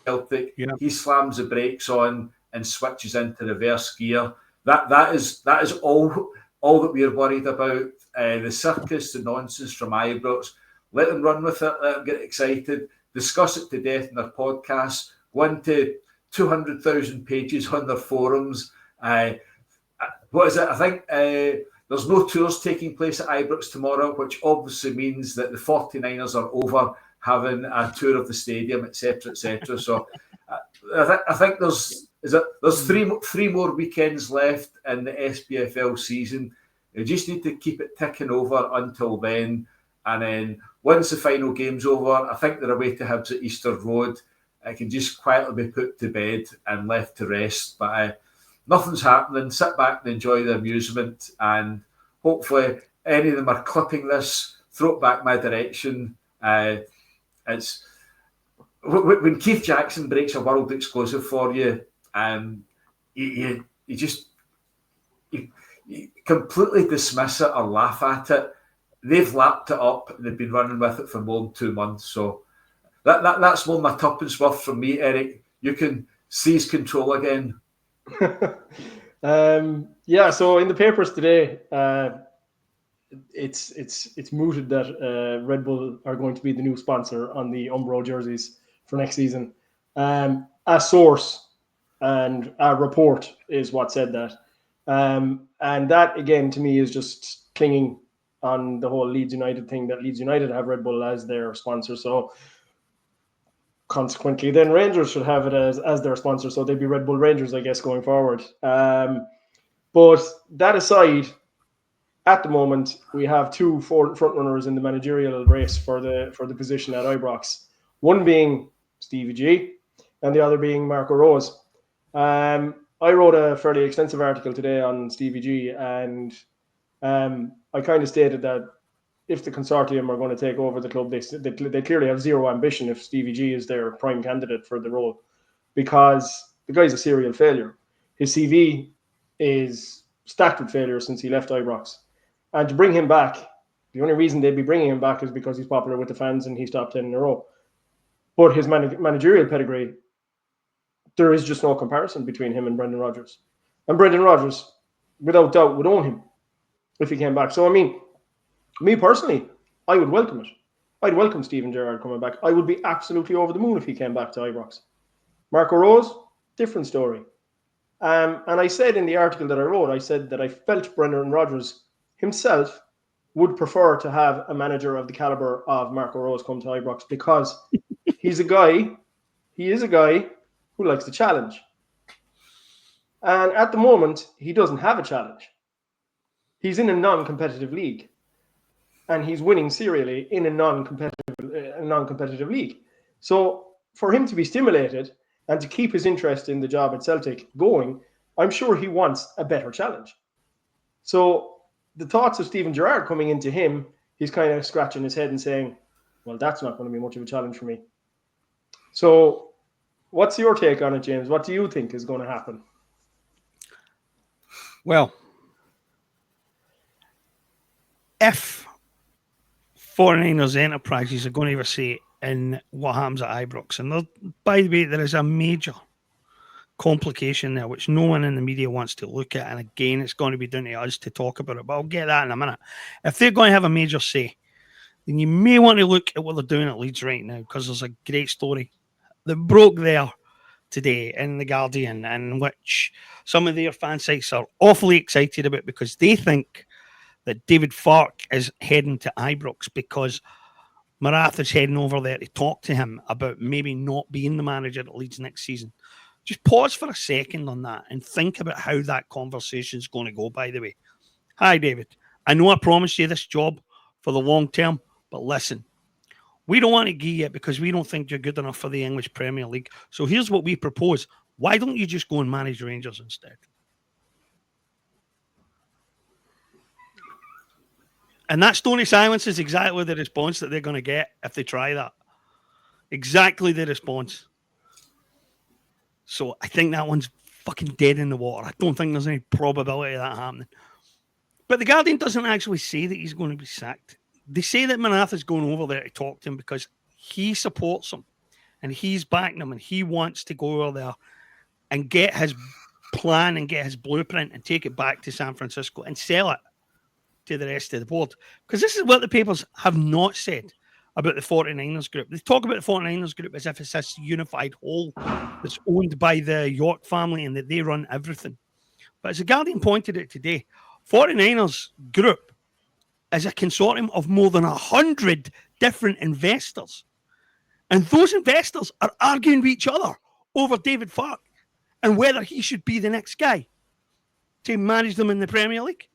Celtic, he slams the brakes on and switches into reverse gear. That is all that we're worried about. The circus, the nonsense from Ibrox. Let them run with it. Let them get excited. Discuss it to death in their podcasts. Go into 200,000 pages on their forums. What is it? I think there's no tours taking place at Ibrox tomorrow, which obviously means that the 49ers are over having a tour of the stadium, etc., etc. So I think there's three more weekends left in the SPFL season. You just need to keep it ticking over until then. And then once the final game's over, I think they're away to Hibs at Easter Road. It can just quietly be put to bed and left to rest. But nothing's happening. Sit back and enjoy the amusement. And hopefully any of them are clipping this, throw it back my direction. It's when Keith Jackson breaks a world exclusive for you, you completely dismiss it or laugh at it. They've lapped it up. They've been running with it for more than 2 months. So that's more my tuppence worth from me, Eric. You can seize control again. So in the papers today, it's mooted that Red Bull are going to be the new sponsor on the Umbro jerseys for next season. A source and a report is what said that. And that, again, to me is just clinging on the whole Leeds United thing, that Leeds United have Red Bull as their sponsor. So consequently, then Rangers should have it as their sponsor. So they'd be Red Bull Rangers, I guess, going forward. But that aside, at the moment, we have 2 front runners in the managerial race for the position at Ibrox. One being Stevie G, and the other being Marco Rose. I wrote a fairly extensive article today on Stevie G, and I kind of stated that if the consortium are going to take over the club, they clearly have zero ambition if Stevie G is their prime candidate for the role, because the guy's a serial failure. His CV is stacked with failures since he left Ibrox. And to bring him back, the only reason they'd be bringing him back is because he's popular with the fans and he's top 10 in a row. But his managerial pedigree, there is just no comparison between him and Brendan Rodgers. And Brendan Rodgers, without doubt, would own him. if he came back. So, I mean, me personally, I would welcome it. I'd welcome Steven Gerrard coming back. I would be absolutely over the moon if he came back to Ibrox. Marco Rose, different story. And I said in the article that I wrote, I said that I felt Brendan Rodgers himself would prefer to have a manager of the caliber of Marco Rose come to Ibrox because he is a guy who likes the challenge. And at the moment, he doesn't have a challenge. He's in a non-competitive league. And he's winning serially in a non-competitive league. So for him to be stimulated and to keep his interest in the job at Celtic going, I'm sure he wants a better challenge. So the thoughts of Steven Gerrard coming into him, he's kind of scratching his head and saying, well, that's not going to be much of a challenge for me. So what's your take on it, James? What do you think is going to happen? Well, if 49ers Enterprises are going to have a say in what happens at Ibrox, and by the way, there is a major complication there which no one in the media wants to look at, and again, it's going to be down to us to talk about it, but I'll get that in a minute. If they're going to have a major say, then you may want to look at what they're doing at Leeds right now, because there's a great story that broke there today in The Guardian, in which some of their fan sites are awfully excited about because they think that David Farke is heading to Ibrox because Marath is heading over there to talk to him about maybe not being the manager at Leeds next season. Just pause for a second on that and think about how that conversation is going to go, by the way. Hi, David. I know I promised you this job for the long term, but listen, we don't want to give you it because we don't think you're good enough for the English Premier League. So here's what we propose. Why don't you just go and manage Rangers instead? And that stony silence is exactly the response that they're going to get if they try that. Exactly the response. So I think that one's fucking dead in the water. I don't think there's any probability of that happening. But the Guardian doesn't actually say that he's going to be sacked. They say that Manath is going over there to talk to him because he supports him and he's backing him and he wants to go over there and get his plan and get his blueprint and take it back to San Francisco and sell it to the rest of the board. Because this is what the papers have not said about the 49ers group. They talk about the 49ers group as if it's this unified whole that's owned by the York family and that they run everything. But as the Guardian pointed out today, 49ers group is a consortium of more than 100 different investors. And those investors are arguing with each other over David Farke and whether he should be the next guy to manage them in the Premier League.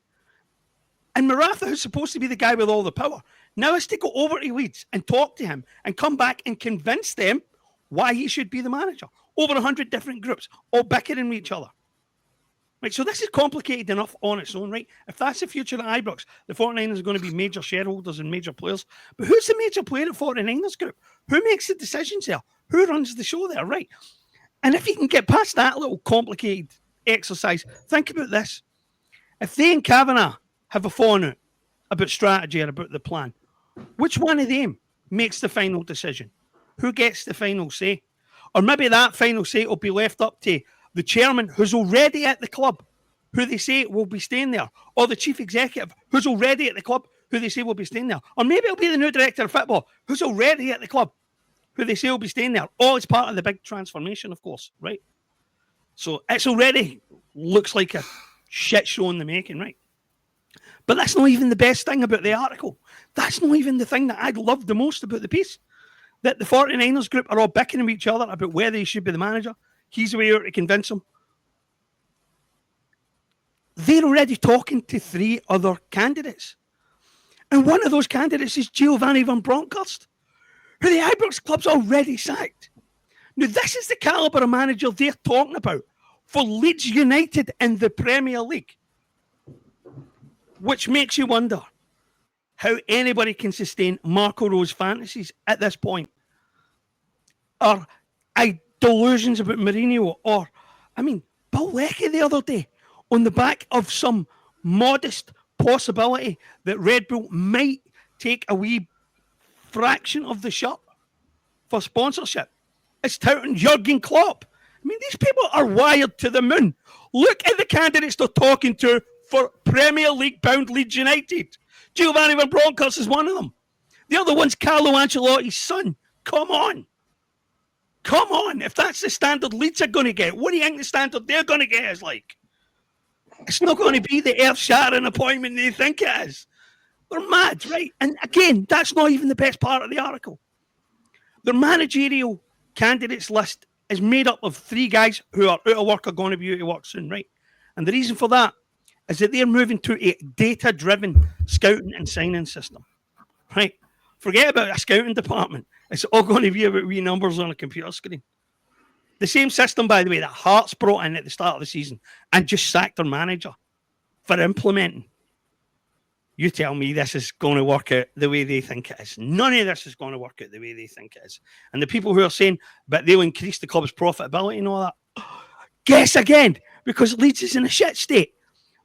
And Maratha, who's supposed to be the guy with all the power, now has to go over to Leeds and talk to him and come back and convince them why he should be the manager. Over 100 different groups, all bickering with each other. Right, so this is complicated enough on its own, right? If that's the future at Ibrox, the 49ers are going to be major shareholders and major players. But who's the major player at 49ers group? Who makes the decisions there? Who runs the show there, right? And if you can get past that little complicated exercise, think about this. If they and Kavanagh have a falling out about strategy and about the plan, which one of them makes the final decision? Who gets the final say? Or maybe that final say will be left up to the chairman who's already at the club, who they say will be staying there, or the chief executive who's already at the club, who they say will be staying there. Or maybe it'll be the new director of football who's already at the club, who they say will be staying there. All it's part of the big transformation, of course, right? So it's already looks like a shit show in the making, right? But that's not even the best thing about the article. That's not even the thing that I loved the most about the piece. That the 49ers group are all bickering with each other about whether he should be the manager. He's away to convince them. They're already talking to 3 other candidates. And one of those candidates is Giovanni van Bronckhorst, who the Ibrox club's already sacked. Now, this is the calibre of manager they're talking about for Leeds United in the Premier League. Which makes you wonder how anybody can sustain Marco Rose fantasies at this point. Or delusions about Mourinho, or, Bill Leckie the other day, on the back of some modest possibility that Red Bull might take a wee fraction of the shirt for sponsorship. It's touting Jurgen Klopp. These people are wired to the moon. Look at the candidates they're talking to for Premier League bound Leeds United. Giovanni Van Bronckhorst is one of them. The other one's Carlo Ancelotti's son. Come on. Come on. If that's the standard Leeds are going to get, what do you think the standard they're going to get is like? It's not going to be the earth-shattering appointment they think it is. They're mad, right? And again, that's not even the best part of the article. Their managerial candidates list is made up of 3 guys who are out of work or going to be out of work soon, right? And the reason for that is that they're moving to a data-driven scouting and signing system, right? Forget about a scouting department. It's all going to be about wee numbers on a computer screen. The same system, by the way, that Hearts brought in at the start of the season and just sacked their manager for implementing. You tell me this is going to work out the way they think it is. None of this is going to work out the way they think it is. And the people who are saying, but they'll increase the club's profitability and all that, guess again, because Leeds is in a shit state.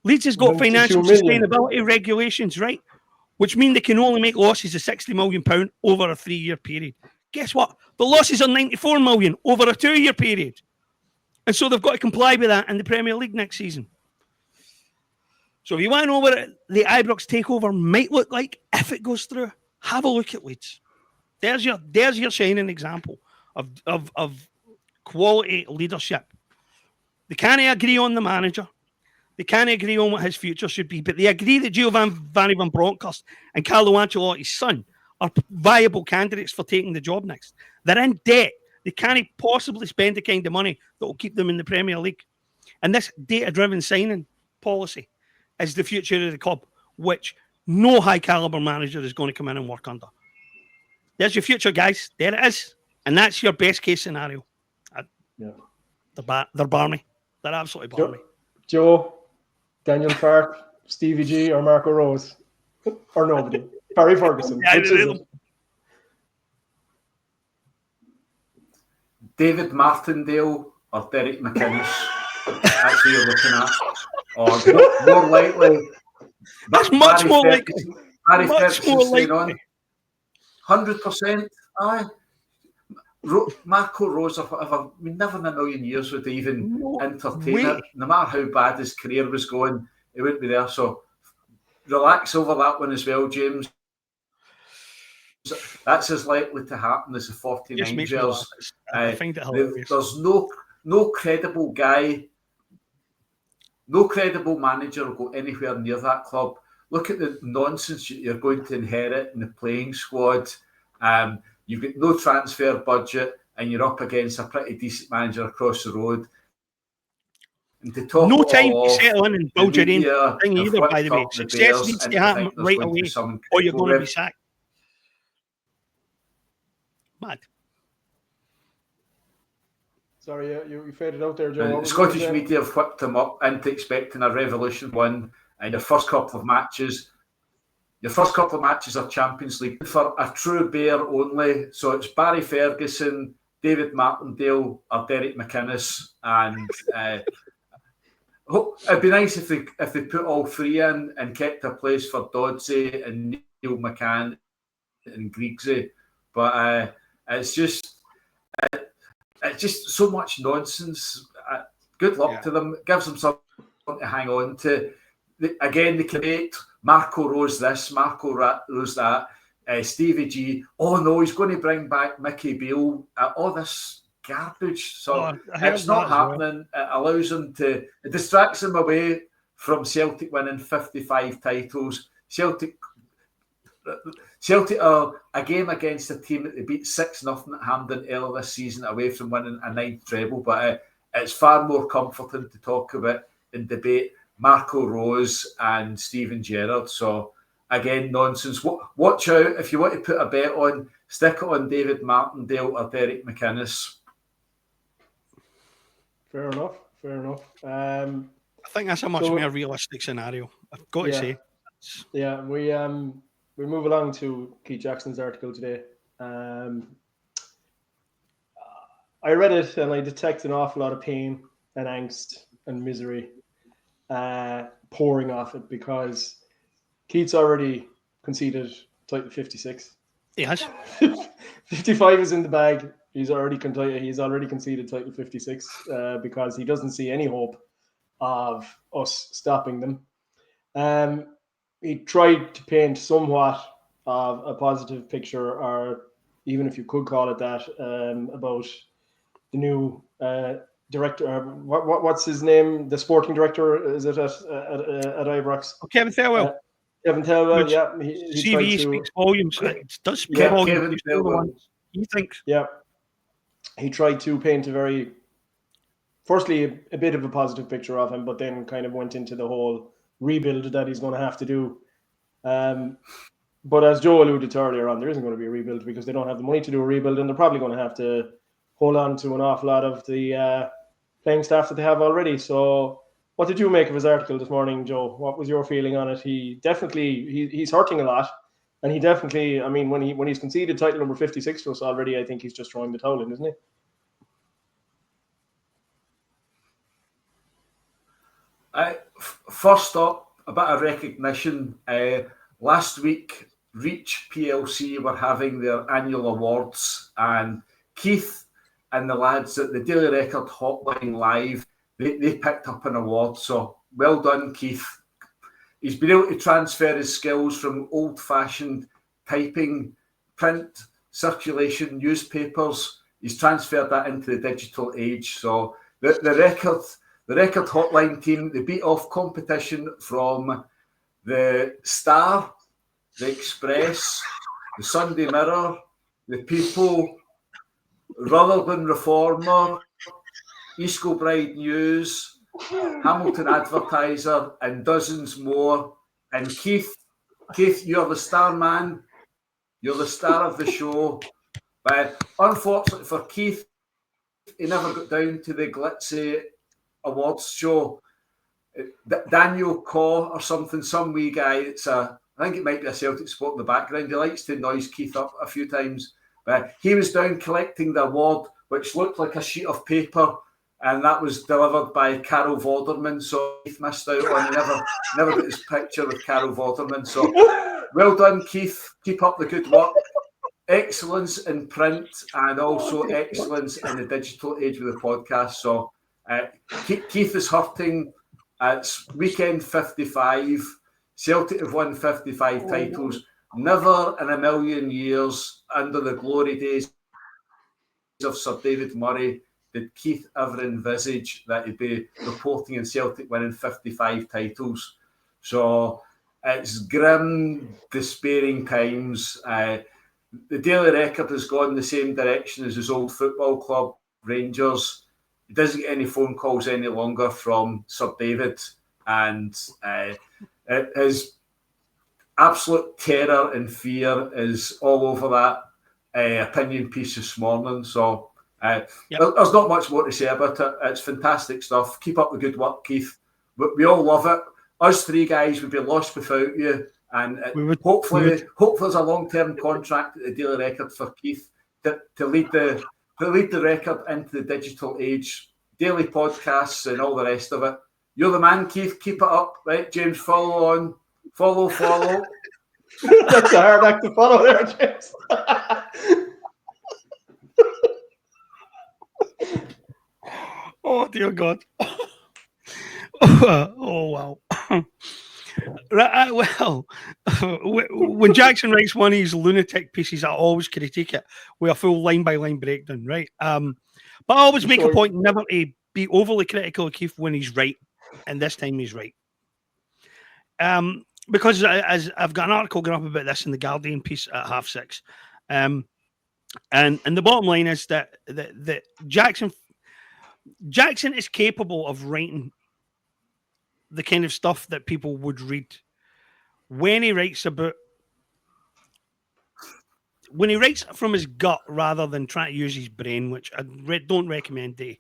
Leeds has got financial sustainability regulations, right? Which mean they can only make losses of £60 million over a 3-year period. Guess what? The losses are £94 million over a 2-year period. And so they've got to comply with that in the Premier League next season. So if you want to know what the Ibrox takeover might look like if it goes through, have a look at Leeds. There's your shining example of quality leadership. They can't agree on the manager. They can't agree on what his future should be, but they agree that Giovanni Van Bronckhorst and Carlo Ancelotti's son are viable candidates for taking the job next. They're in debt. They can't possibly spend the kind of money that will keep them in the Premier League. And this data-driven signing policy is the future of the club, which no high-caliber manager is going to come in and work under. There's your future, guys. There it is. And that's your best-case scenario. Yeah. They're barmy. They're absolutely barmy. Joe, Daniel Farke, Stevie G, or Marco Rose? Or nobody? Barry Ferguson. Which is it? David Martindale or Derek McInnes. That's who you're looking at. Or more likely, that's much more likely. Barry Ferguson staying on. 100%. Aye. Marco Rose or whatever, we never in a million years would even entertain it. No matter how bad his career was going, he wouldn't be there. So relax over that one as well, James. That's as likely to happen as the 49 years. There's no credible guy, no credible manager will go anywhere near that club. Look at the nonsense you're going to inherit in the playing squad. You've got no transfer budget, and you're up against a pretty decent manager across the road. And to top no it time all to settle in and build your own thing either, by the way. Success needs to happen right away, or you're going to be sacked. Mad. Sorry, you faded out there, Joe. The Scottish media have whipped him up into expecting a revolution win in the first couple of matches. Your first couple of matches are Champions League for a true bear only. So it's Barry Ferguson, David Martindale, or Derek McInnes, and it'd be nice if they put all 3 in and kept a place for Dodsey and Neil McCann and Griegsy. But it's just so much nonsense. Good luck to them. It gives them something to hang on to. Again, they create Marco Rose this, Marco Rose that, Stevie G. Oh no, he's going to bring back Mickey Beale. All this garbage. So it's not happening. Well. It allows them it distracts them away from Celtic winning 55 titles. Celtic are a game against a team that they beat 6-0 at Hampden earlier this season, away from winning a 9th treble. But it's far more comforting to talk about and debate Marco Rose and Steven Gerrard. So again, nonsense. Watch out if you want to put a bet on. Stick it on David Martindale or Derek McInnes. Fair enough. I think that's a much more realistic scenario. I've got to say. Yeah, we move along to Keith Jackson's article today. I read it and I detect an awful lot of pain and angst and misery pouring off it, because Keith's already conceded title 56. He has. 55 is in the bag. He's already conceded title 56 because he doesn't see any hope of us stopping them. He tried to paint somewhat of a positive picture, or even if you could call it that, about the new director. What's his name? The sporting director, is it at Ibrox? Kevin Thelwell. Kevin Thelwell, Which yeah. He tried CVE to. speaks volumes. It does speak Yeah, volumes. Kevin He's still the one Thelwell. he thinks. Yeah. He tried to paint firstly, a bit of a positive picture of him, but then kind of went into the whole rebuild that he's going to have to do. But as Joe alluded to earlier on, there isn't going to be a rebuild because they don't have the money to do a rebuild, and they're probably going to have to hold on to an awful lot of the playing staff that they have already. So what did you make of his article this morning, Joe? What was your feeling on it? He definitely, he's hurting a lot. And he definitely, I mean, when he's conceded title number 56 to us already, I think he's just throwing the towel in, isn't he? First up, a bit of recognition. Last week, Reach PLC were having their annual awards, and Keith and the lads at the Daily Record Hotline Live, they picked up an award. So well done, Keith. He's been able to transfer his skills from old-fashioned typing, print, circulation, newspapers. He's transferred that into the digital age. So the record hotline team, they beat off competition from the Star, the Express, the Sunday Mirror, the People, Rutherglen Reformer, East Kilbride News, Hamilton Advertiser, and dozens more. And Keith, you're the star man. You're the star of the show. But unfortunately for Keith, he never got down to the glitzy awards show. Daniel Caw or something, some wee guy. I think it might be a Celtic sport in the background. He likes to noise Keith up a few times. But he was down collecting the award, which looked like a sheet of paper, and that was delivered by Carol Vorderman. So Keith missed out on. He never got his picture with Carol Vorderman. So well done, Keith. Keep up the good work. Excellence in print and also excellence in the digital age with the podcast. So Keith is hurting. It's weekend 55. Celtic have won 55 titles. Never in a million years under the glory days of Sir David Murray did Keith ever envisage that he'd be reporting in Celtic winning 55 titles. So it's grim, despairing times. The Daily Record has gone the same direction as his old football club, Rangers. He doesn't get any phone calls any longer from Sir David, and his absolute terror and fear is all over that opinion piece this morning. So there's not much more to say about it. It's fantastic stuff. Keep up the good work, Keith. We all love it. Us three guys would be lost without you. And hopefully there's a long-term contract at the Daily Record for Keith to lead the record into the digital age, daily podcasts and all the rest of it. You're the man, Keith. Keep it up, right, James? Follow on. Follow. That's a hard act to follow there, James. Oh, dear God. Oh, wow. Well, when Jackson writes one of his lunatic pieces, I always critique it with a full line-by-line breakdown, right? But I always make a point never to be overly critical of Keith when he's right, and this time he's right. Because as I've got an article going up about this in the Guardian piece at 6:30, and the bottom line is that Jackson is capable of writing the kind of stuff that people would read when he writes from his gut rather than trying to use his brain, which I don't recommend he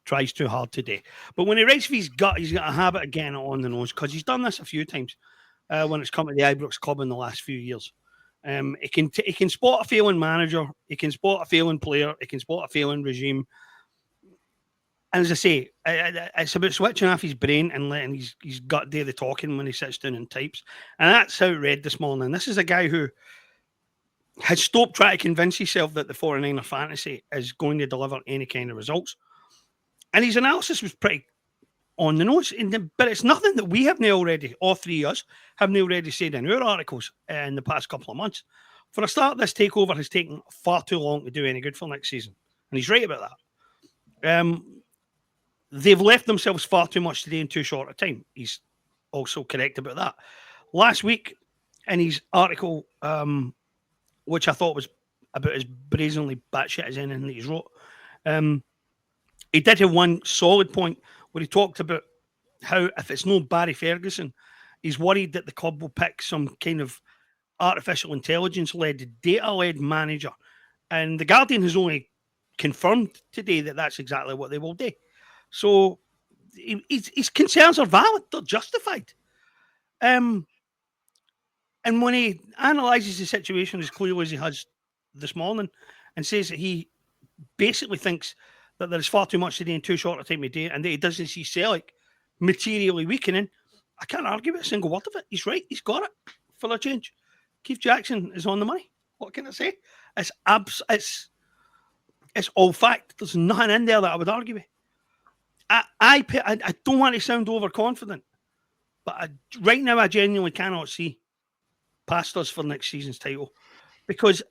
tries too hard today. But when he writes from his gut, he's got a habit of getting it on the nose because he's done this a few times when it's come to the Ibrox club in the last few years. He can spot a failing manager, he can spot a failing player, he can spot a failing regime. And as I say, it's about switching off his brain and letting his gut do the talking when he sits down and types. And that's how it read this morning. This is a guy who has stopped trying to convince himself that the 49er fantasy is going to deliver any kind of results. And his analysis was pretty on the nose. But it's nothing that we haven't already, all three of us, haven't already said in our articles in the past couple of months. For a start, this takeover has taken far too long to do any good for next season. And he's right about that. They've left themselves far too much today in too short a time. He's also correct about that. Last week, in his article, which I thought was about as brazenly batshit as anything that he's wrote, he did have one solid point where he talked about how if it's no Barry Ferguson, he's worried that the club will pick some kind of artificial intelligence-led, data-led manager. And the Guardian has only confirmed today that that's exactly what they will do. So his concerns are valid. They're justified. And when he analyses the situation as clearly as he has this morning and says that he basically thinks that there's far too much today in too short a time of day and that he doesn't see Celtic materially weakening, I can't argue with a single word of it. He's right. He's got it for a change. Keith Jackson is on the money. What can I say? It's all fact. There's nothing in there that I would argue with. I don't want to sound overconfident, but right now I genuinely cannot see past us for next season's title, because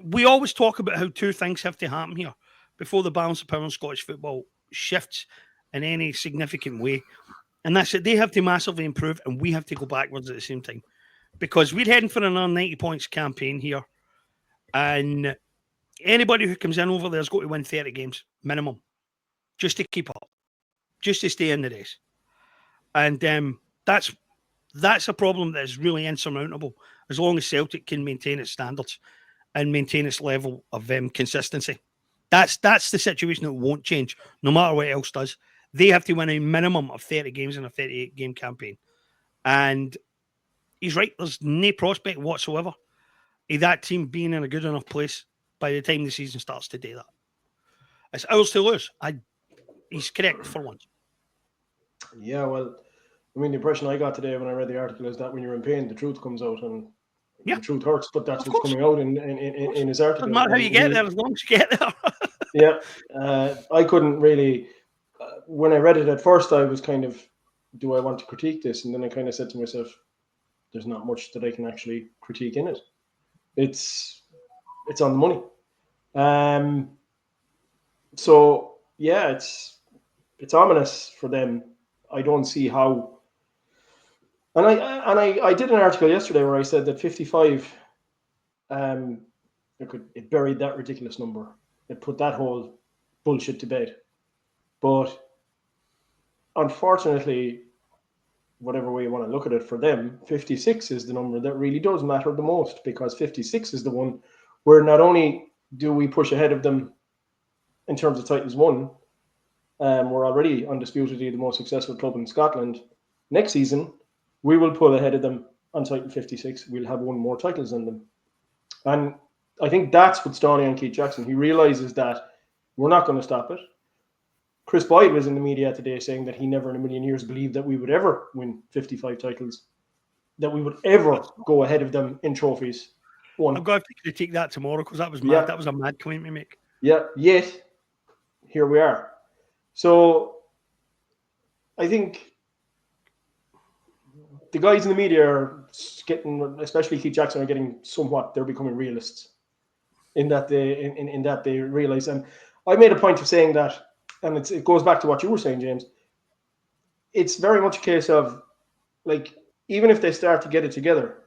we always talk about how two things have to happen here before the balance of power in Scottish football shifts in any significant way. And that's it. They have to massively improve and we have to go backwards at the same time, because we're heading for another 90 points campaign here. And anybody who comes in over there has got to win 30 games minimum just to keep up, just to stay in the race. And that's a problem that is really insurmountable as long as Celtic can maintain its standards and maintain its level of consistency. That's the situation that won't change, no matter what else does. They have to win a minimum of 30 games in a 38-game campaign. And he's right, there's no prospect whatsoever of that team being in a good enough place by the time the season starts to do that. It's ours to lose. He's correct for once. Yeah, well, I mean, the impression I got today when I read the article is that when you're in pain, the truth comes out, and the truth hurts, but that's what's coming out in his article. Doesn't matter how you get there, as long as you get there. Yeah, I couldn't really, when I read it at first, I was kind of, do I want to critique this? And then I kind of said to myself, there's not much that I can actually critique in it. It's on the money. So yeah, it's ominous for them. I don't see how. And I did an article yesterday where I said that 55, it buried that ridiculous number. It put that whole bullshit to bed. But unfortunately, whatever way you want to look at it, for them, 56 is the number that really does matter the most, because 56 is the one where not only do we push ahead of them in terms of titles won, we're already undisputedly the most successful club in Scotland. Next season, we will pull ahead of them on title 56. We'll have won more titles than them. And I think that's what's dawning on Keith Jackson. He realises that we're not going to stop it. Chris Boyd was in the media today saying that he never in a million years believed that we would ever win 55 titles, that we would ever go ahead of them in trophies. I'm going to take that tomorrow, because that was mad. Yeah. That was a mad claim to make. Yeah, yet here we are. So I think the guys in the media are getting, especially Keith Jackson, are getting somewhat, they're becoming realists in that they realise. And I made a point of saying that, and it goes back to what you were saying, James. It's very much a case of, like, even if they start to get it together,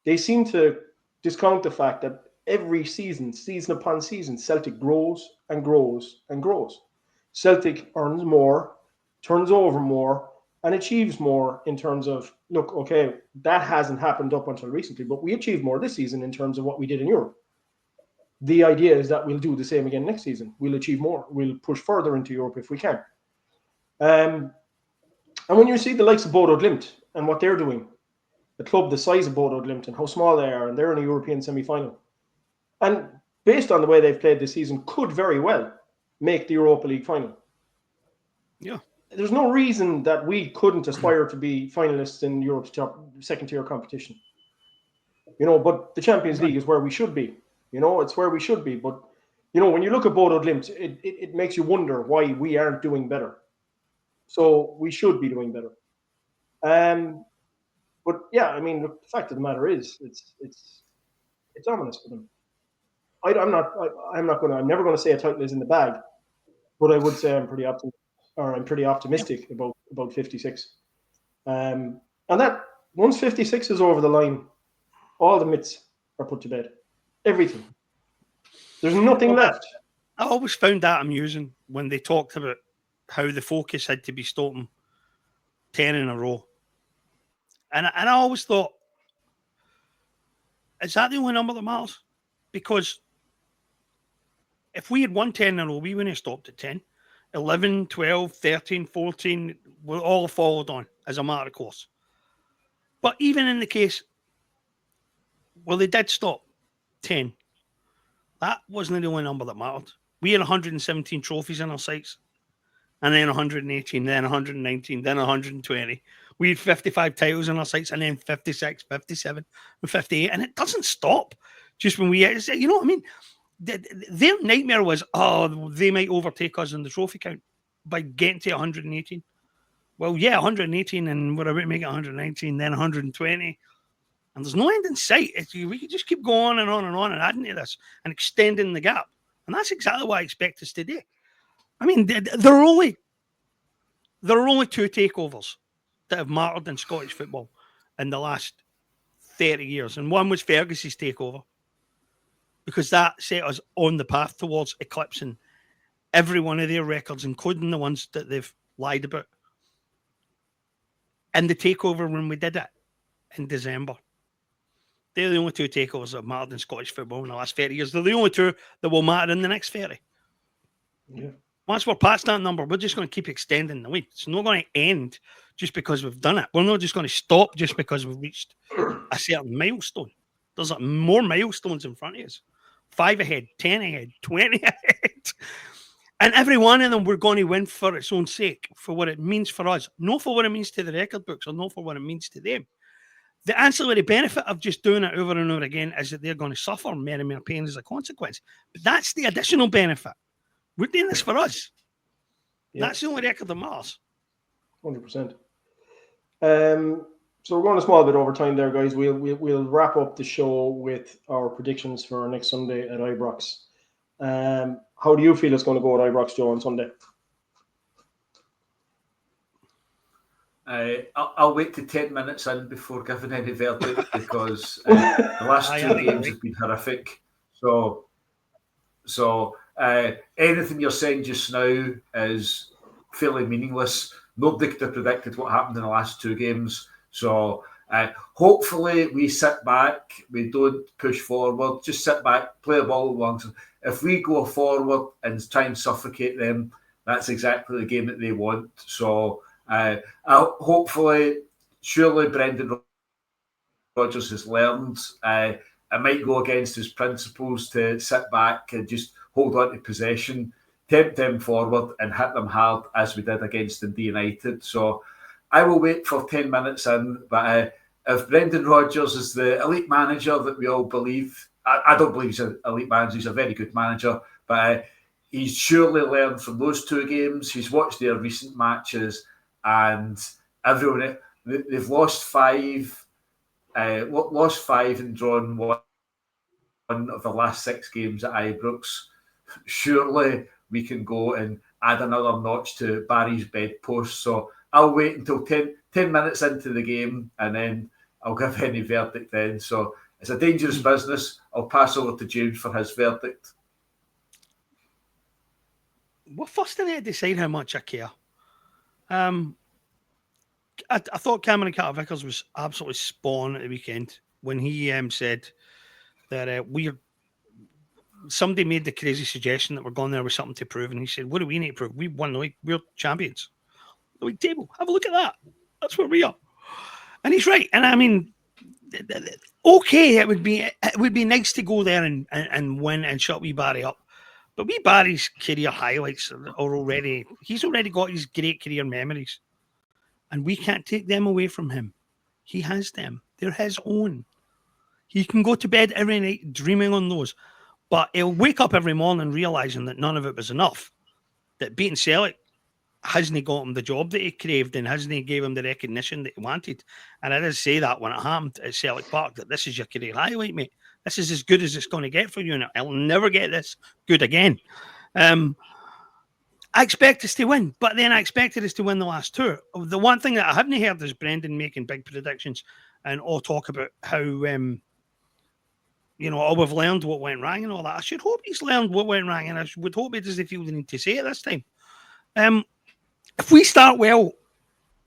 they seem to discount the fact that every season upon season, Celtic grows and grows and grows. Celtic earns more, turns over more, and achieves more in terms of, look, okay, that hasn't happened up until recently, but we achieved more this season in terms of what we did in Europe. The idea is that we'll do the same again next season. We'll achieve more. We'll push further into Europe if we can. And when you see the likes of Bodo Glimt and what they're doing, the club the size of Bodo Glimt and how small they are, and they're in a European semi-final, and based on the way they've played this season, could very well make the Europa League final. Yeah. There's no reason that we couldn't aspire to be finalists in Europe's top second-tier competition. But the Champions League is where we should be. It's where we should be. But, when you look at Bodo Glimt, it makes you wonder why we aren't doing better. So we should be doing better. But yeah, I mean, the fact of the matter is, it's ominous for them. I'm never going to say a title is in the bag, but I would say I'm pretty optimistic about 56. And that once 56 is over the line, all the myths are put to bed. Everything. There's nothing left. I always found that amusing when they talked about how the focus had to be stopping 10 in a row. And I always thought, is that the only number that matters? Because if we had won 10 in a row, we wouldn't have stopped at 10. 11, 12, 13, 14, we all followed on as a matter of course. But even in the case, well, they did stop 10. That wasn't the only number that mattered. We had 117 trophies in our sights, and then 118, then 119, then 120. We had 55 titles in our sights, and then 56, 57, and 58. And it doesn't stop just when we, you know what I mean? Their nightmare was, they might overtake us in the trophy count by getting to 118. Well, yeah, 118, and we're about to make it 119, then 120. And there's no end in sight. We could just keep going and on and adding to this and extending the gap. And that's exactly what I expect us to do. I mean, there are only 2 takeovers that have mattered in Scottish football in the last 30 years. And one was Fergus's takeover, because that set us on the path towards eclipsing every one of their records, including the ones that they've lied about. And the takeover when we did it in December. They're the only 2 takeovers that have mattered in Scottish football in the last 30 years. They're the only 2 that will matter in the next 30. Yeah. Once we're past that number, we're just going to keep extending the lead. It's not going to end just because we've done it. We're not just going to stop just because we've reached a certain milestone. There's more milestones in front of us. 5 ahead, 10 ahead, 20 ahead. And every one of them we're going to win for its own sake, for what it means for us. Not for what it means to the record books, or not for what it means to them. The ancillary benefit of just doing it over and over again is that they're going to suffer more and more pain as a consequence. But that's the additional benefit. We're doing this for us. Yeah. That's the only record that matters. 100%. So we're going a small bit over time there, guys. We'll wrap up the show with our predictions for next Sunday at Ibrox. How do you feel it's going to go at Ibrox, Joe, on Sunday? I'll wait to 10 minutes in before giving any verdict, because the last 2 games have been horrific. So anything you're saying just now is fairly meaningless. Nobody could have predicted what happened in the last 2 games. So hopefully we sit back, we don't push forward, just sit back, play the ball along. If we go forward and try and suffocate them, that's exactly the game that they want. So hopefully, surely Brendan Rodgers has learned. I might go against his principles to sit back and just hold on to possession, tempt them forward and hit them hard as we did against Dundee United. So I will wait for 10 minutes in, but if Brendan Rodgers is the elite manager that we all believe, I don't believe he's an elite manager, he's a very good manager, but he's surely learned from those 2 games. He's watched their recent matches, and everyone, they've lost 5 and drawn 1 of the last 6 games at Ibrox. Surely we can go and add another notch to Barry's bedpost. So I'll wait until 10 minutes into the game, and then I'll give any verdict then. So it's a dangerous business. I'll pass over to James for his verdict. Well, first I need to decide how much I care. I thought Cameron Carter-Vickers was absolutely spawn at the weekend when he said that somebody made the crazy suggestion that we're going there with something to prove, and he said, what do we need to prove? We won the league. We're champions. The league table. Have a look at that. That's where we are. And he's right. And I mean, okay, it would be nice to go there and win and shut wee Barry up. But wee Barry's career highlights are already, he's already got his great career memories. And we can't take them away from him. He has them. They're his own. He can go to bed every night dreaming on those. But he'll wake up every morning realising that none of it was enough. That beating Celtic hasn't got him the job that he craved and hasn't gave him the recognition that he wanted. And I did say that when it happened at Celtic Park, that this is your career highlight, mate. This is as good as it's going to get for you, and I'll never get this good again. I expect us to win, but then I expected us to win the last two. The one thing that I haven't heard is Brendan making big predictions and all talk about how, we've learned what went wrong and all that. I should hope he's learned what went wrong, and I would hope he doesn't feel the need to say it this time. If we start well,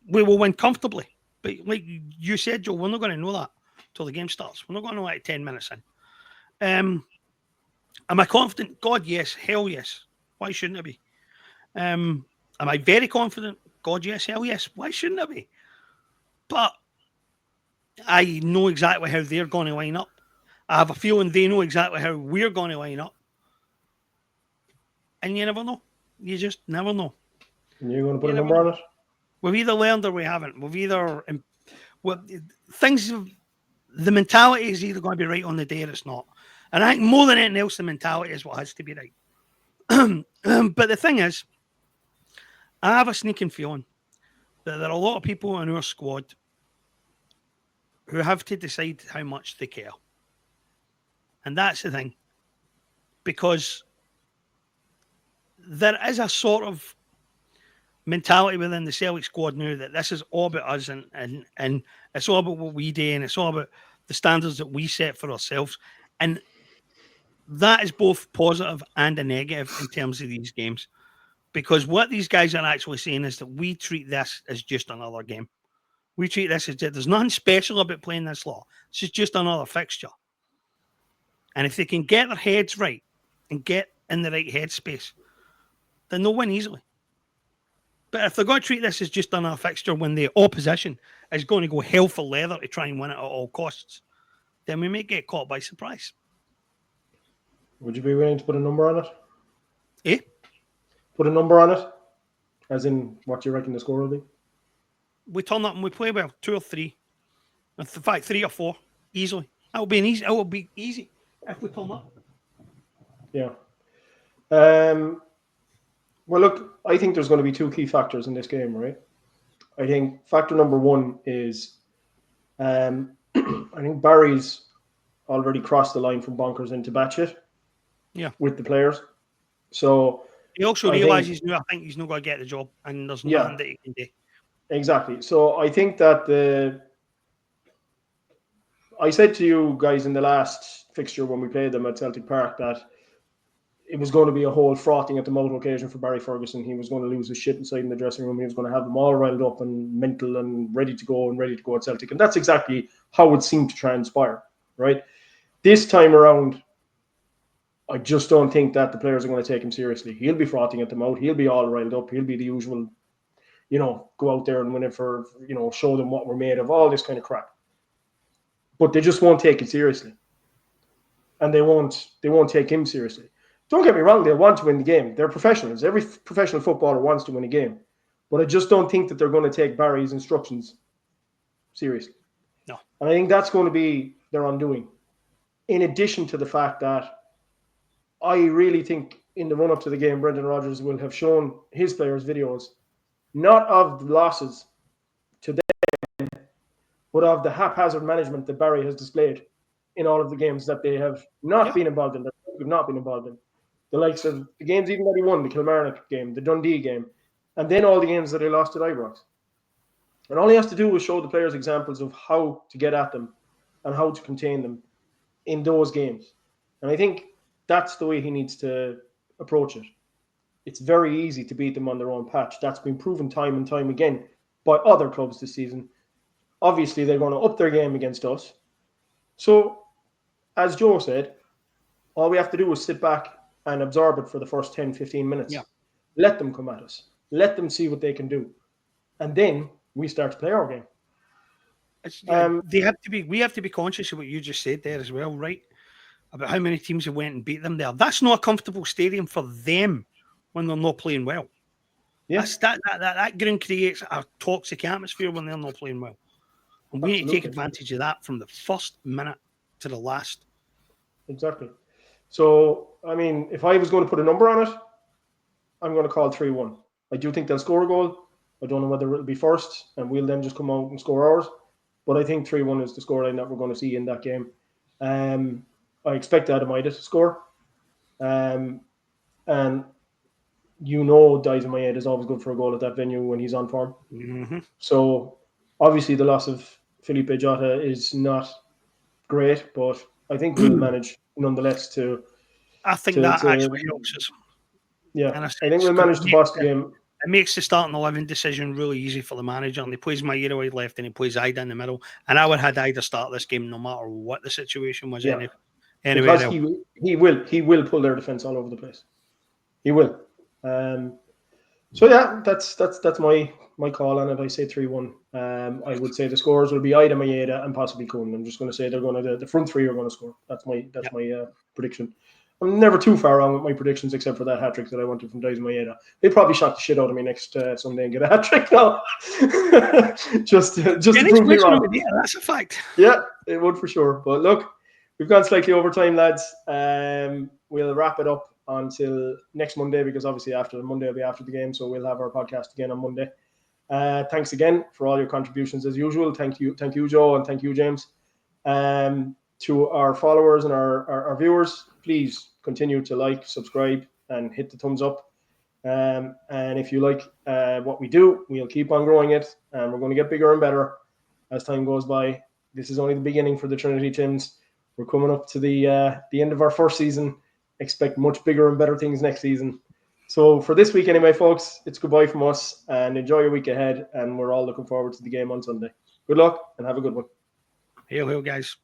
we will win comfortably. But like you said, Joe, we're not going to know that till the game starts. We're not going to know it 10 minutes in. Am I confident? God, yes. Hell, yes. Why shouldn't I be? Am I very confident? God, yes. Hell, yes. Why shouldn't I be? But I know exactly how they're going to line up. I have a feeling they know exactly how we're going to line up. And you never know. You just never know. And you're going to put a number on it? We've either learned or we haven't. The mentality is either going to be right on the day or it's not. And I think more than anything else, the mentality is what has to be right. But the thing is, I have a sneaking feeling that there are a lot of people in our squad who have to decide how much they care. And that's the thing. Because there is a sort of mentality within the Celtic squad now that this is all about us and it's all about what we do and it's all about the standards that we set for ourselves. And that is both positive and a negative in terms of these games. Because what these guys are actually saying is that we treat this as just another game. We treat this as there's nothing special about playing this lot. It's just another fixture. And if they can get their heads right and get in the right headspace, then they'll win easily. But if they're going to treat this as just another fixture when the opposition is going to go hell for leather to try and win it at all costs, then we may get caught by surprise. Would you be willing to put a number on it? Eh? Put a number on it? As in what you reckon the score will be? We turn up and we play well, 2 or 3. In fact, 3 or 4, easily. It will be easy if we turn up. Yeah. Well, look, I think there's going to be 2 key factors in this game, right? I think factor number 1 is I think Barry's already crossed the line from bonkers into batshit with the players. So he also realises I think he's not going to get the job and there's nothing that he can do. Exactly. So I think that I said to you guys in the last fixture when we played them at Celtic Park that it was going to be a whole frothing at the mouth occasion for Barry Ferguson. He was going to lose his shit inside in the dressing room. He was going to have them all riled up and mental and ready to go at Celtic. And that's exactly how it seemed to transpire, right? This time around, I just don't think that the players are going to take him seriously. He'll be frothing at the mouth. He'll be all riled up. He'll be the usual, go out there and win it for, show them what we're made of, all this kind of crap. But they just won't take it seriously. And they won't take him seriously. Don't get me wrong, they want to win the game. They're professionals. Every professional footballer wants to win a game. But I just don't think that they're going to take Barry's instructions seriously. No. And I think that's going to be their undoing. In addition to the fact that I really think in the run-up to the game, Brendan Rodgers will have shown his players videos, not of the losses to them, but of the haphazard management that Barry has displayed in all of the games that they have not been involved in, that we've not been involved in. The likes of the games even that he won, the Kilmarnock game, the Dundee game, and then all the games that he lost at Ibrox. And all he has to do is show the players examples of how to get at them and how to contain them in those games. And I think that's the way he needs to approach it. It's very easy to beat them on their own patch. That's been proven time and time again by other clubs this season. Obviously, they're going to up their game against us. So, as Joe said, all we have to do is sit back and absorb it for the first 10, 15 minutes. Yeah. Let them come at us. Let them see what they can do. And then we start to play our game. We have to be conscious of what you just said there as well, right? About how many teams have went and beat them there. That's not a comfortable stadium for them when they're not playing well. Yes. That ground creates a toxic atmosphere when they're not playing well. And we need to take advantage of that from the first minute to the last. Exactly. So, I mean, if I was going to put a number on it, I'm going to call 3-1. I do think they'll score a goal. I don't know whether it'll be first, and we'll then just come out and score ours. But I think 3-1 is the scoreline that we're going to see in that game. I expect Adamaida to score. And Daizen Maeda is always good for a goal at that venue when he's on form. Mm-hmm. So obviously the loss of Felipe Jota is not great, but I think we'll manage nonetheless to. I think that actually helps us. Yeah, I think we'll manage to boss the game. It makes the starting 11 decision really easy for the manager, and he plays Maeda wide left and he plays Ida in the middle. And I would have had Ida start this game no matter what the situation was. Yeah. Anyway, because he will pull their defense all over the place. He will. So yeah, that's my call on it. I say 3-1. I would say the scores will be Ida, Maeda, and possibly Kuhn. I'm just going to say they're going to the front three are going to score. That's my prediction. I'm never too far wrong with my predictions, except for that hat trick that I wanted from Daizen Maeda. They probably shot the shit out of me next Sunday and get a hat trick now, just to prove me wrong. Yeah, that's a fact. Yeah, it would for sure. But look, we've gone slightly over time, lads. We'll wrap it up until next Monday, because obviously after Monday will be after the game, so we'll have our podcast again on Monday. Thanks again for all your contributions as usual. Thank you, Joe, and thank you, James. To our followers and our viewers, please continue to like, subscribe, and hit the thumbs up. And if you like what we do, we'll keep on growing it, and we're going to get bigger and better as time goes by. This is only the beginning for the Trinity Tims. We're coming up to the end of our first season. Expect much bigger and better things next season. So for this week anyway, folks, it's goodbye from us, and enjoy your week ahead, and we're all looking forward to the game on Sunday. Good luck and have a good one. Hail, hail, guys.